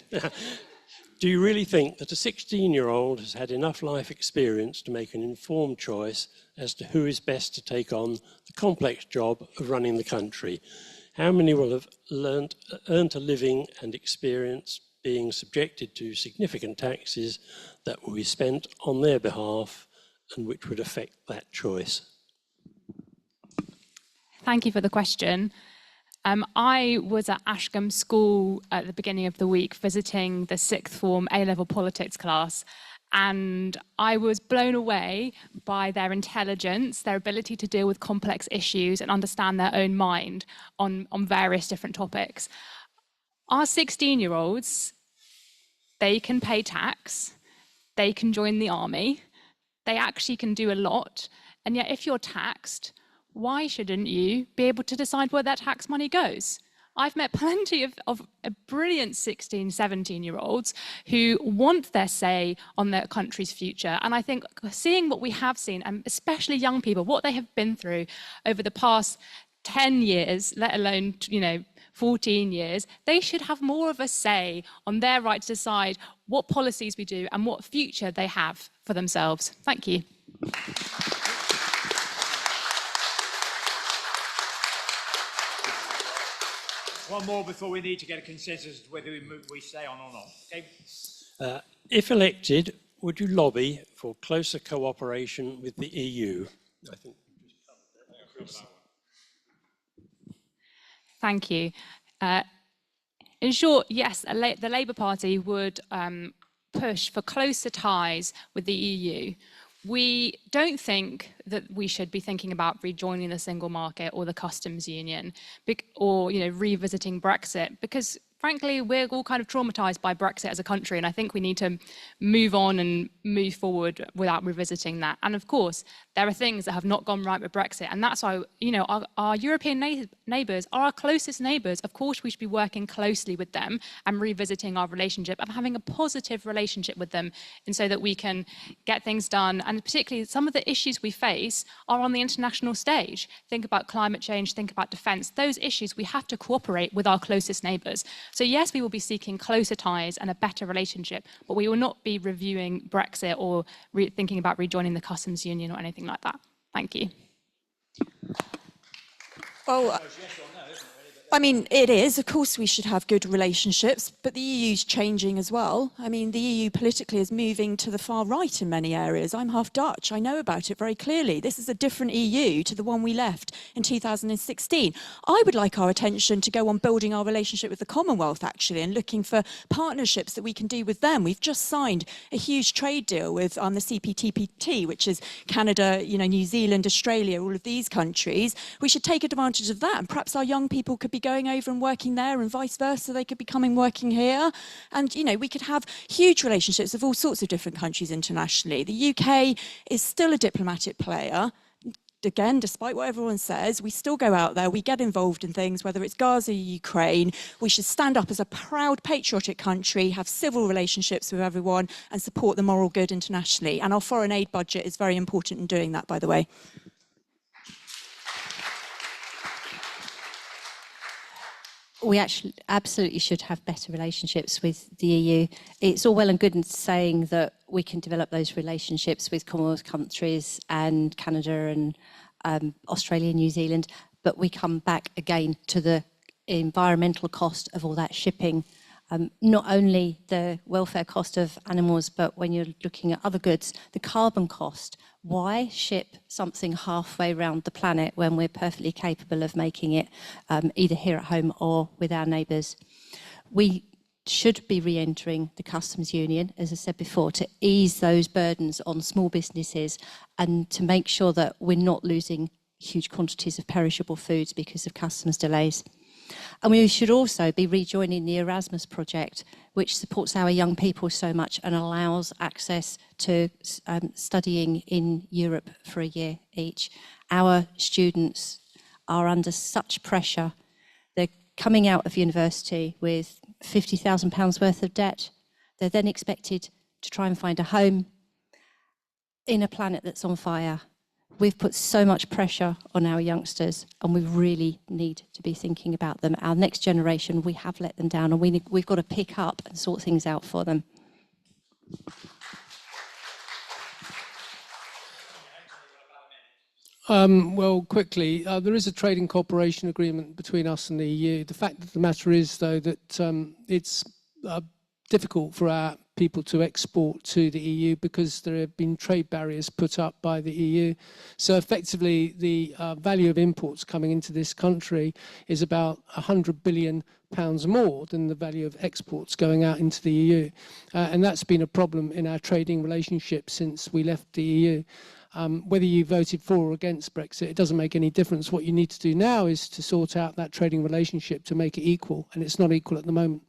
Do you really think that a 16-year-old has had enough life experience to make an informed choice as to who is best to take on the complex job of running the country? How many will have earned a living and experience being subjected to significant taxes that will be spent on their behalf and which would affect that choice? Thank you for the question. I was at Ashcombe School at the beginning of the week visiting the 6th form A-level politics class, and I was blown away by their intelligence, their ability to deal with complex issues and understand their own mind on various different topics. Our 16-year-olds, they can pay tax, they can join the army, they actually can do a lot, and yet if you're taxed, why shouldn't you be able to decide where that tax money goes? I've met plenty of brilliant 16, 17-year-olds who want their say on their country's future. And I think seeing what we have seen, and especially young people, what they have been through over the past 10 years, let alone 14 years, they should have more of a say on their right to decide what policies we do and what future they have for themselves. Thank you. One more before we need to get a consensus as to whether we stay on or not. Okay. If elected, would you lobby for closer cooperation with the EU? I think you just covered that. Thank you. In short, yes, the Labour Party would push for closer ties with the EU. We don't think that we should be thinking about rejoining the single market or the customs union or revisiting Brexit, because frankly, we're all kind of traumatized by Brexit as a country, and I think we need to move on and move forward without revisiting that. And of course, there are things that have not gone right with Brexit, and that's why, our European neighbours are our closest neighbours. Of course, we should be working closely with them and revisiting our relationship and having a positive relationship with them, and so that we can get things done. And particularly, some of the issues we face are on the international stage. Think about climate change, think about defence. Those issues, we have to cooperate with our closest neighbours. So yes, we will be seeking closer ties and a better relationship, but we will not be reviewing Brexit or thinking about rejoining the customs union or anything like that. Thank you. Well, I mean, it is. Of course, we should have good relationships, but the EU's changing as well. I mean, the EU politically is moving to the far right in many areas. I'm half Dutch. I know about it very clearly. This is a different EU to the one we left in 2016. I would like our attention to go on building our relationship with the Commonwealth, actually, and looking for partnerships that we can do with them. We've just signed a huge trade deal with the CPTPP, which is Canada, New Zealand, Australia, all of these countries. We should take advantage of that, and perhaps our young people could be going over and working there, and vice versa. They could be coming working here, and we could have huge relationships with all sorts of different countries internationally. The UK is still a diplomatic player. Again, despite what everyone says, we still go out there, we get involved in things, whether it's Gaza or Ukraine. We should stand up as a proud, patriotic country, have civil relationships with everyone, and support the moral good internationally. And our foreign aid budget is very important in doing that, by the way. We actually absolutely should have better relationships with the EU. It's all well and good in saying that we can develop those relationships with Commonwealth countries and Canada and Australia and New Zealand, but we come back again to the environmental cost of all that shipping. Not only the welfare cost of animals, but when you're looking at other goods, the carbon cost. Why ship something halfway around the planet when we're perfectly capable of making it either here at home or with our neighbours? We should be re-entering the customs union, as I said before, to ease those burdens on small businesses and to make sure that we're not losing huge quantities of perishable foods because of customs delays. And we should also be rejoining the Erasmus project, which supports our young people so much and allows access to studying in Europe for a year each. Our students are under such pressure. They're coming out of university with £50,000 worth of debt. They're then expected to try and find a home in a planet that's on fire. We've put so much pressure on our youngsters, and we really need to be thinking about them. Our next generation, we have let them down, and we've got to pick up and sort things out for them. Well, quickly, there is a trading cooperation agreement between us and the EU. The fact of the matter is, though, that it's difficult for our people to export to the EU because there have been trade barriers put up by the EU. So effectively, the value of imports coming into this country is about £100 billion more than the value of exports going out into the EU. And that's been a problem in our trading relationship since we left the EU. Whether you voted for or against Brexit, it doesn't make any difference. What you need to do now is to sort out that trading relationship to make it equal, and it's not equal at the moment.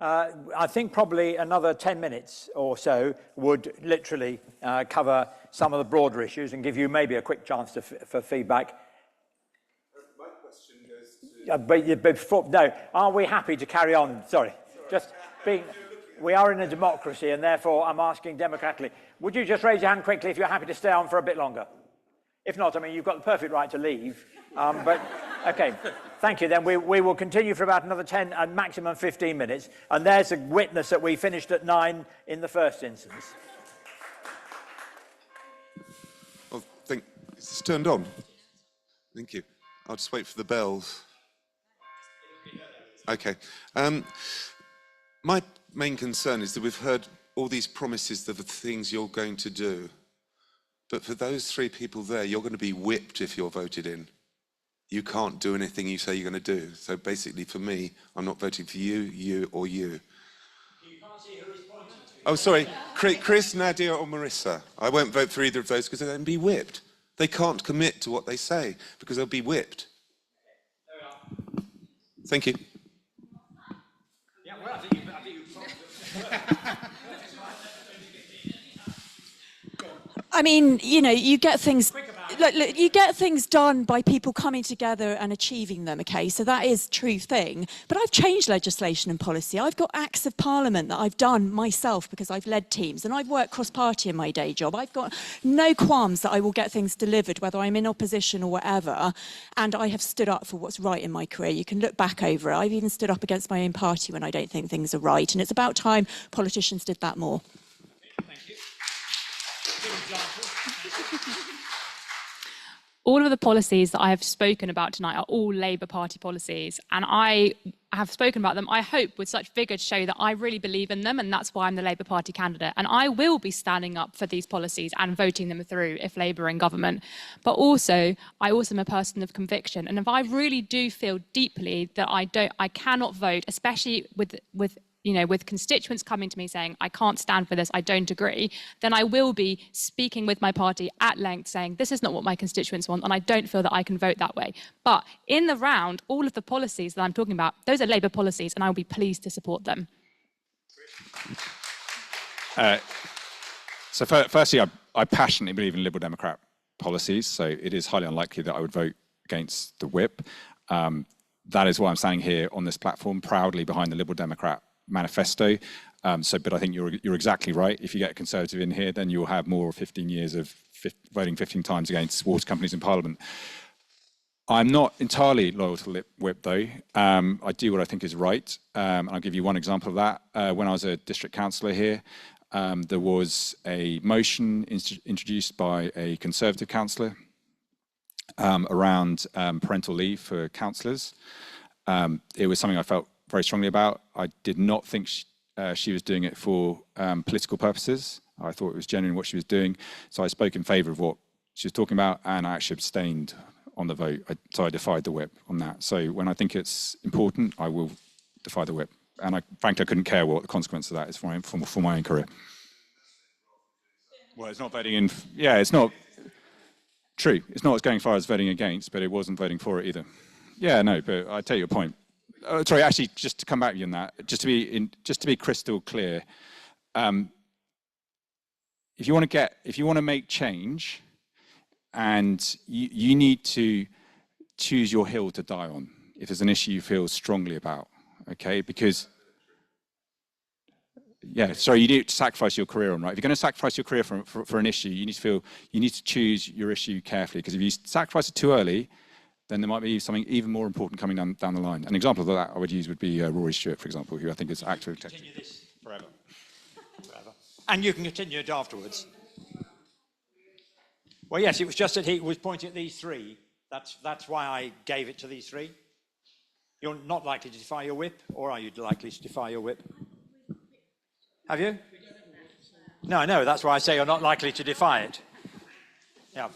I think probably another 10 minutes or so would literally cover some of the broader issues and give you maybe a quick chance for feedback. My question goes to... Before, no, are we happy to carry on? Sorry, just being... We are in a democracy, and therefore I'm asking democratically. Would you just raise your hand quickly if you're happy to stay on for a bit longer? If not, I mean, you've got the perfect right to leave. But, OK, thank you. Then we will continue for about another 10 and maximum 15 minutes. And there's a witness that we finished at 9 in the first instance. I think it's turned on. Thank you. I'll just wait for the bells. OK. My main concern is that we've heard all these promises of the things you're going to do. But for those 3 people there, you're going to be whipped if you're voted in. You can't do anything you say you're going to do. So basically, for me, I'm not voting for you, you, or you. You can't see who he's pointing to. Oh, sorry. Chris, Nadia, or Marissa. I won't vote for either of those because they'll then be whipped. They can't commit to what they say because they'll be whipped. Thank you. Yeah, well, I think you I mean, you get things. Look, you get things done by people coming together and achieving them, okay? So that is a true thing. But I've changed legislation and policy. I've got acts of parliament that I've done myself because I've led teams, and I've worked cross-party in my day job. I've got no qualms that I will get things delivered, whether I'm in opposition or whatever, and I have stood up for what's right in my career. You can look back over it. I've even stood up against my own party when I don't think things are right, and it's about time politicians did that more. Thank you. Good example. all of the policies that I have spoken about tonight are all Labour Party policies, and I have spoken about them, I hope, with such vigour to show that I really believe in them, and that's why I'm the Labour Party candidate. And I will be standing up for these policies and voting them through if Labour are in government. But also, I also am a person of conviction, and if I really do feel deeply that I cannot vote, especially with constituents coming to me saying, I can't stand for this, I don't agree, then I will be speaking with my party at length saying, this is not what my constituents want, and I don't feel that I can vote that way. But in the round, all of the policies that I'm talking about, those are Labour policies, and I will be pleased to support them. So firstly, I passionately believe in Liberal Democrat policies, so it is highly unlikely that I would vote against the whip. That is why I'm standing here on this platform, proudly behind the Liberal Democrat manifesto. But I think you're exactly right. If you get a Conservative in here, then you'll have more 15 years of voting 15 times against water companies in Parliament. I'm not entirely loyal to the whip, though. I do what I think is right. And I'll give you one example of that. When I was a district councillor here, there was a motion introduced by a Conservative councillor around parental leave for councillors. It was something I felt very strongly about. I did not think she was doing it for political purposes. I thought it was genuine what she was doing. So I spoke in favour of what she was talking about, and I actually abstained on the vote. So I defied the whip on that. So when I think it's important, I will defy the whip. And frankly, I couldn't care what the consequence of that is for my own career. Well, it's not voting in, yeah, it's not true. It's not as going far as voting against, but it wasn't voting for it either. Yeah, no, but I take your point. Sorry, actually, just to come back to you on that, just to be crystal clear, if you want to make change, and you need to choose your hill to die on if there's an issue you feel strongly about, okay? Because, yeah, sorry, you need to sacrifice your career on, right? If you're going to sacrifice your career for an issue, you need to choose your issue carefully, because if you sacrifice it too early, then there might be something even more important coming down the line. An example of that I would use would be Rory Stewart, for example, who I think is actor. Continue this forever. And you can continue it afterwards. Well, yes, it was just that he was pointing at these three. That's why I gave it to these three. You're not likely to defy your whip, or are you likely to defy your whip? Have you? No, that's why I say you're not likely to defy it. Yeah.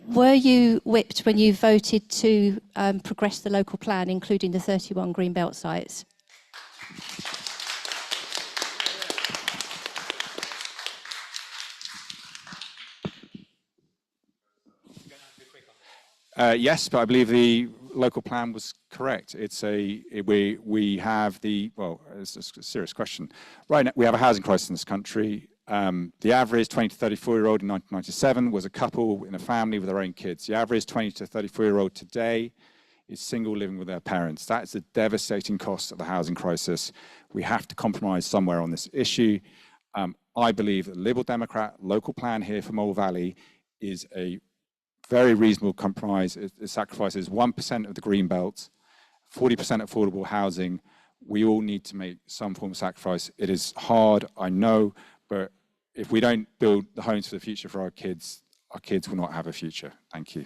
Were you whipped when you voted to progress the local plan, including the 31 Greenbelt sites? Yes, but I believe the local plan was correct. It's we have it's a serious question. Right now, we have a housing crisis in this country. The average 20 to 34-year-old in 1997 was a couple in a family with their own kids. The average 20 to 34-year-old today is single living with their parents. That is a devastating cost of the housing crisis. We have to compromise somewhere on this issue. I believe that the Liberal Democrat local plan here for Mole Valley is a very reasonable compromise. It sacrifices 1% of the green belt, 40% affordable housing. We all need to make some form of sacrifice. It is hard, I know, but if we don't build the homes for the future for our kids will not have a future. Thank you.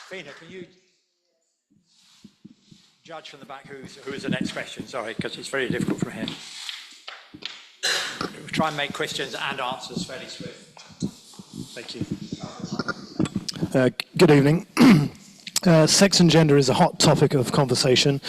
Fina, can you judge from the back who is the next question? Sorry, because it's very difficult from here. We'll try and make questions and answers fairly swift. Thank you. Good evening. Sex and gender is a hot topic of conversation,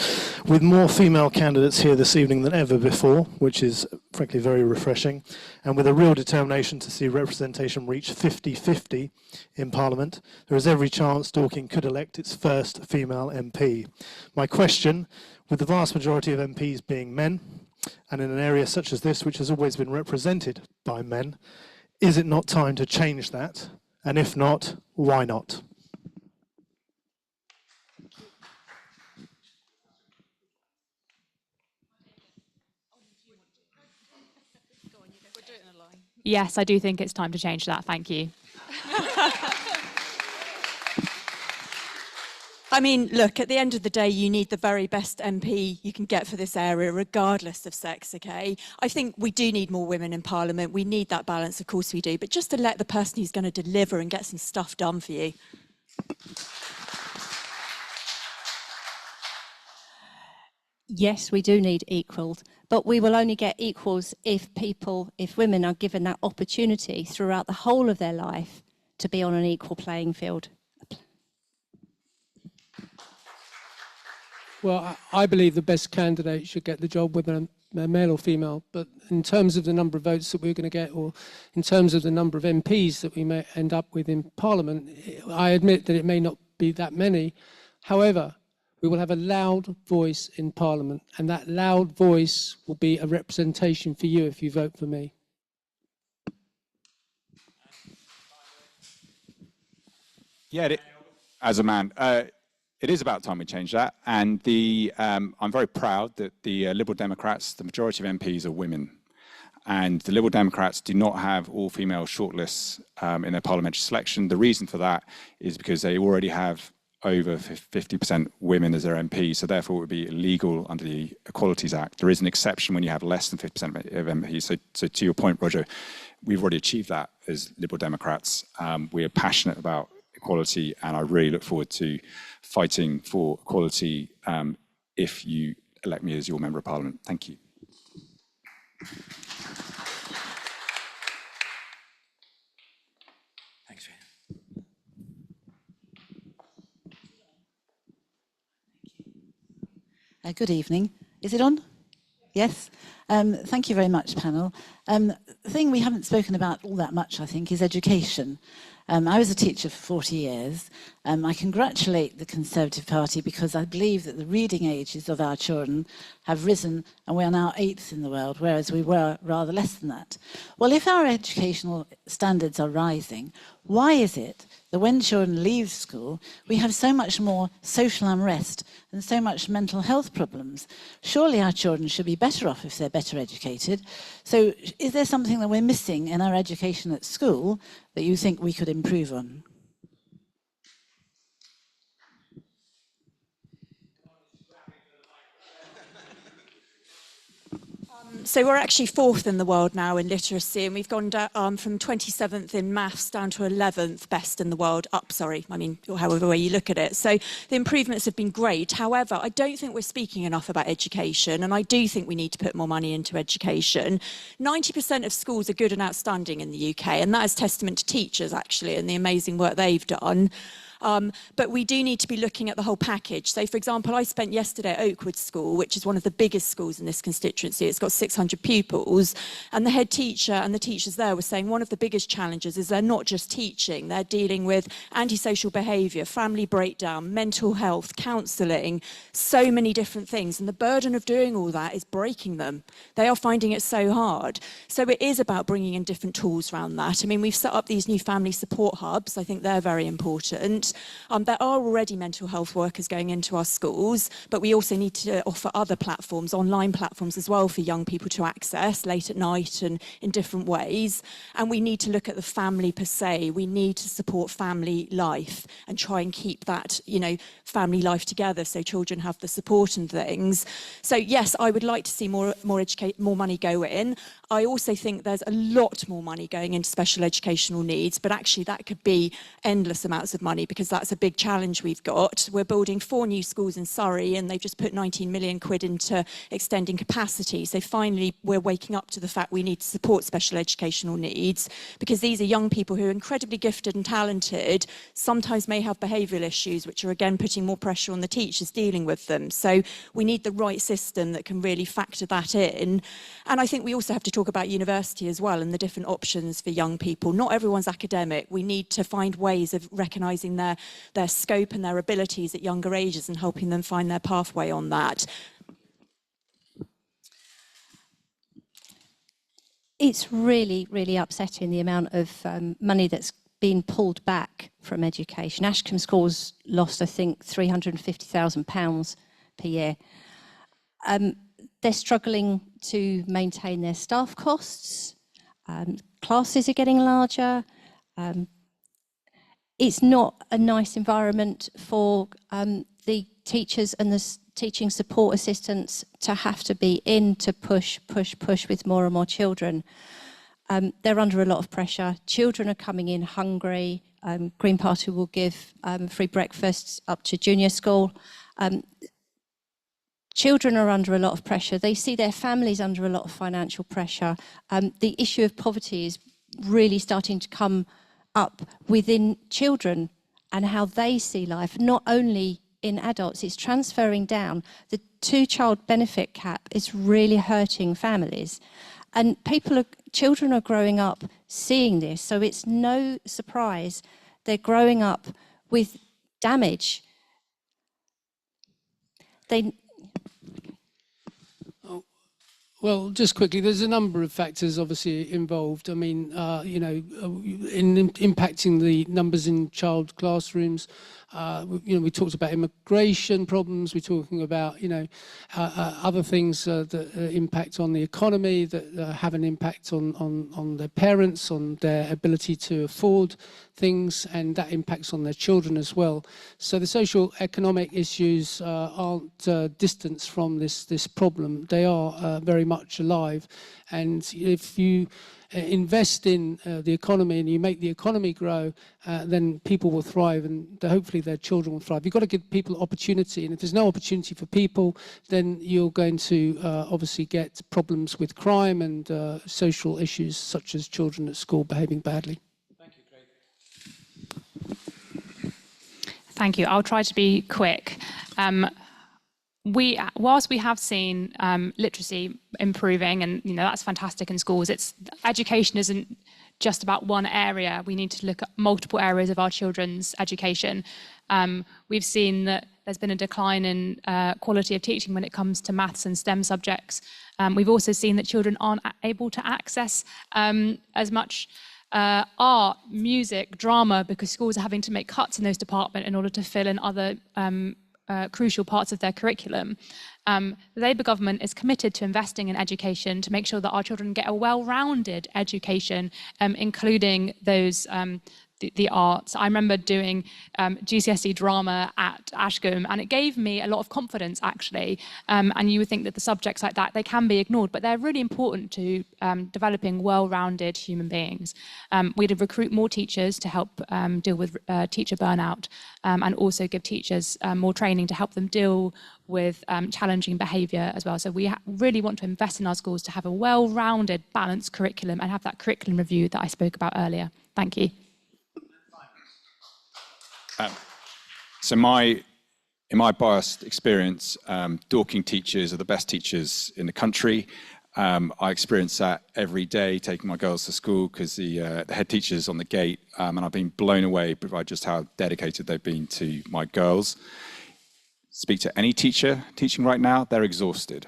with more female candidates here this evening than ever before, which is frankly very refreshing, and with a real determination to see representation reach 50-50 in Parliament. There is every chance Dorking could elect its first female MP. My question, with the vast majority of MPs being men, and in an area such as this, which has always been represented by men, is it not time to change that? And if not, why not? Yes, I do think it's time to change that. Thank you. I mean, look, at the end of the day, you need the very best MP you can get for this area, regardless of sex, okay? I think we do need more women in Parliament. We need that balance, of course we do. But just to let the person who's going to deliver and get some stuff done for you. Yes, we do need equals, but we will only get equals if women are given that opportunity throughout the whole of their life to be on an equal playing field. Well, I believe the best candidate should get the job, whether they're male or female. But in terms of the number of votes that we're going to get, or in terms of the number of MPs that we may end up with in Parliament, I admit that it may not be that many. However, we will have a loud voice in Parliament, and that loud voice will be a representation for you if you vote for me. Yeah, as a man, it is about time we change that. And I'm very proud that the Liberal Democrats, the majority of MPs are women. And the Liberal Democrats do not have all-female shortlists in their parliamentary selection. The reason for that is because they already have over 50% women as their MPs, so therefore it would be illegal under the Equalities Act. There is an exception when you have less than 50% of MPs. So to your point, Roger, we've already achieved that as Liberal Democrats. We are passionate about equality, and I really look forward to fighting for equality if you elect me as your Member of Parliament. Thank you. Thanks, Ian. Good evening. Is it on? Yes. Thank you very much, panel. The thing we haven't spoken about all that much, I think, is education. I was a teacher for 40 years. I congratulate the Conservative Party because I believe that the reading ages of our children have risen, and we are now 8th in the world, whereas we were rather less than that. Well, if our educational standards are rising, why is it that when children leave school, we have so much more social unrest and so much mental health problems? Surely our children should be better off if they're better educated. So is there something that we're missing in our education at school that you think we could improve on? So we're actually 4th in the world now in literacy, and we've gone down, from 27th in maths down to 11th best in the world, however way you look at it. So the improvements have been great. However, I don't think we're speaking enough about education, and I do think we need to put more money into education. 90% of schools are good and outstanding in the UK, and that is testament to teachers, actually, and the amazing work they've done. But we do need to be looking at the whole package. So, for example, I spent yesterday at Oakwood School, which is one of the biggest schools in this constituency. It's got 600 pupils. And the head teacher and the teachers there were saying one of the biggest challenges is they're not just teaching. They're dealing with antisocial behaviour, family breakdown, mental health, counselling, so many different things. And the burden of doing all that is breaking them. They are finding it so hard. So it is about bringing in different tools around that. I mean, we've set up these new family support hubs. I think they're very important. There are already mental health workers going into our schools, but we also need to offer other platforms, online platforms as well, for young people to access late at night and in different ways. And we need to look at the family per se. We need to support family life and try and keep that, family life together so children have the support and things. So yes, I would like to see more money go in. I also think there's a lot more money going into special educational needs, but actually that could be endless amounts of money because that's a big challenge we've got. We're building 4 new schools in Surrey and they've just put 19 million quid into extending capacity. So finally, we're waking up to the fact we need to support special educational needs because these are young people who are incredibly gifted and talented, sometimes may have behavioural issues, which are again putting more pressure on the teachers dealing with them. So we need the right system that can really factor that in. And I think we also have to talk about university as well and the different options for young people. Not everyone's academic. We need to find ways of recognising their scope and their abilities at younger ages and helping them find their pathway on that. It's really, really upsetting the amount of money that's been pulled back from education. Ashcombe Schools lost, I think, £350,000 per year. They're struggling to maintain their staff costs. Classes are getting larger. it's not a nice environment for the teachers and the teaching support assistants to have to be in to push with more and more children. They're under a lot of pressure. Children are coming in hungry. Green Party will give free breakfasts up to junior school. Children are under a lot of pressure. They see their families under a lot of financial pressure. The issue of poverty is really starting to come up within children and how they see life, not only in adults, it's transferring down. The 2-child benefit cap is really hurting families. And children are growing up seeing this, so it's no surprise they're growing up with damage. Well, just quickly, there's a number of factors obviously involved. I mean, in impacting the numbers in child classrooms. We talked about immigration problems. We're talking about, other things that impact on the economy, that have an impact on their parents, on their ability to afford things, and that impacts on their children as well. So the social economic issues aren't distant from this problem. They are very much alive, and if you invest in the economy and you make the economy grow, then people will thrive, and hopefully their children will thrive. You've got to give people opportunity, and if there's no opportunity for people, then you're going to obviously get problems with crime and social issues such as children at school behaving badly. Thank you. I'll try to be quick. Whilst we have seen literacy improving, and that's fantastic in schools, education isn't just about one area. We need to look at multiple areas of our children's education. We've seen that there's been a decline in quality of teaching when it comes to maths and STEM subjects. We've also seen that children aren't able to access as much art, music, drama, because schools are having to make cuts in those departments in order to fill in other crucial parts of their curriculum. The Labour government is committed to investing in education to make sure that our children get a well-rounded education, including those the arts. I remember doing GCSE drama at Ashcombe, and it gave me a lot of confidence, actually. And you would think that the subjects like that, they can be ignored, but they're really important to developing well-rounded human beings. We'd recruit more teachers to help deal with teacher burnout, and also give teachers more training to help them deal with challenging behaviour as well. So we really want to invest in our schools to have a well-rounded, balanced curriculum and have that curriculum review that I spoke about earlier. Thank you. So in my biased experience, Dorking teachers are the best teachers in the country. I experience that every day taking my girls to school because the head teacher's on the gate, and I've been blown away by just how dedicated they've been to my girls. Speak to any teacher teaching right now, they're exhausted.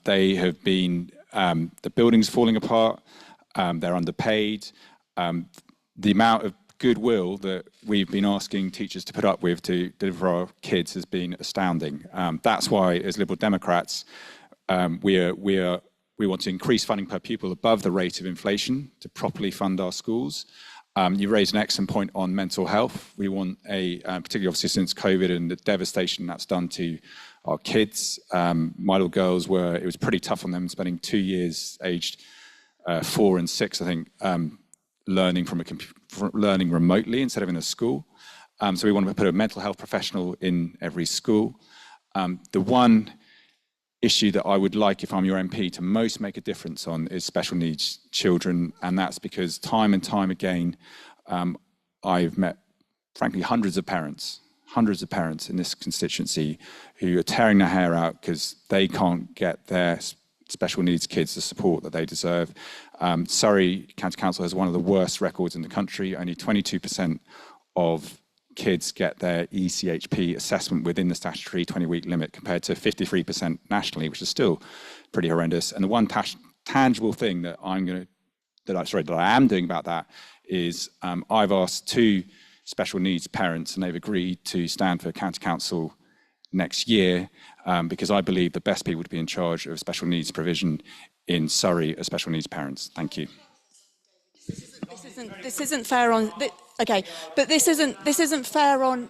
They have been, the building's falling apart, they're underpaid. The amount of goodwill that we've been asking teachers to put up with to deliver our kids has been astounding. That's why, as Liberal Democrats, we want to increase funding per pupil above the rate of inflation to properly fund our schools. You raised an excellent point on mental health. We want particularly obviously since COVID and the devastation that's done to our kids. My little girls it was pretty tough on them, spending 2 years aged 4 and 6, I think, learning remotely instead of in a school. So we want to put a mental health professional in every school. The one issue that I would like, if I'm your MP, to most make a difference on is special needs children, and that's because time and time again, I've met, frankly, hundreds of parents in this constituency who are tearing their hair out because they can't get their special needs kids the support that they deserve. Surrey County Council has one of the worst records in the country. Only 22% of kids get their ECHP assessment within the statutory 20-week limit compared to 53% nationally, which is still pretty horrendous. And the one tangible thing that I am doing about that is I've asked 2 special needs parents, and they've agreed to stand for County Council next year, because I believe the best people to be in charge of special needs provision in Surrey are special needs parents. Thank you. This isn't fair on. Okay, but this isn't fair on.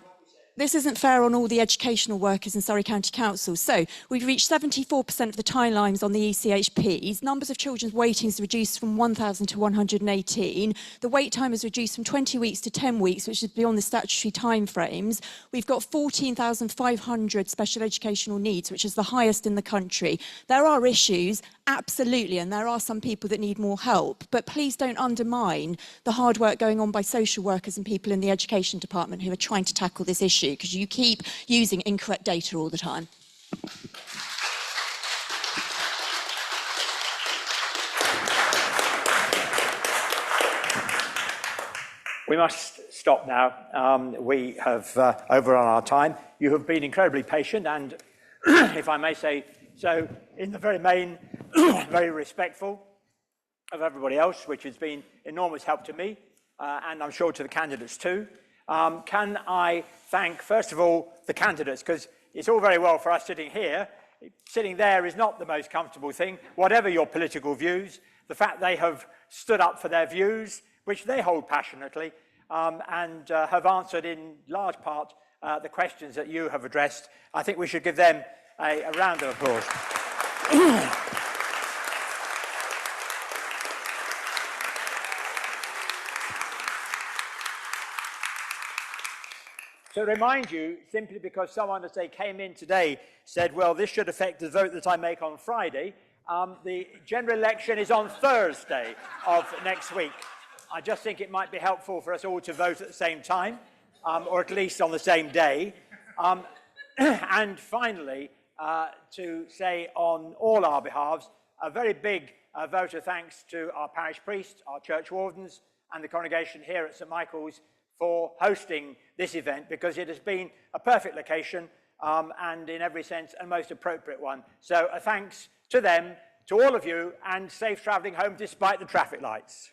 This isn't fair on all the educational workers in Surrey County Council. So we've reached 74% of the timelines on the ECHPs. Numbers of children's waiting is reduced from 1,000 to 118. The wait time is reduced from 20 weeks to 10 weeks, which is beyond the statutory timeframes. We've got 14,500 special educational needs, which is the highest in the country. There are issues, absolutely, and there are some people that need more help. But please don't undermine the hard work going on by social workers and people in the education department who are trying to tackle this issue, because you keep using incorrect data all the time. We must stop now. We have overrun our time. You have been incredibly patient and, if I may say so, in the very main, very respectful of everybody else, which has been enormous help to me, and I'm sure to the candidates too. Can I thank, first of all, the candidates, because it's all very well for us sitting here. Sitting there is not the most comfortable thing. Whatever your political views, the fact they have stood up for their views, which they hold passionately, and have answered in large part the questions that you have addressed, I think we should give them a round of applause. To remind you, simply because someone, as they came in today, said, well, this should affect the vote that I make on Friday, the general election is on Thursday of next week. I just think it might be helpful for us all to vote at the same time, or at least on the same day. And finally, to say on all our behalves, a very big vote of thanks to our parish priest, our church wardens, and the congregation here at St Michael's for hosting this event, because it has been a perfect location and in every sense a most appropriate one. So a thanks to them, to all of you, and safe travelling home despite the traffic lights.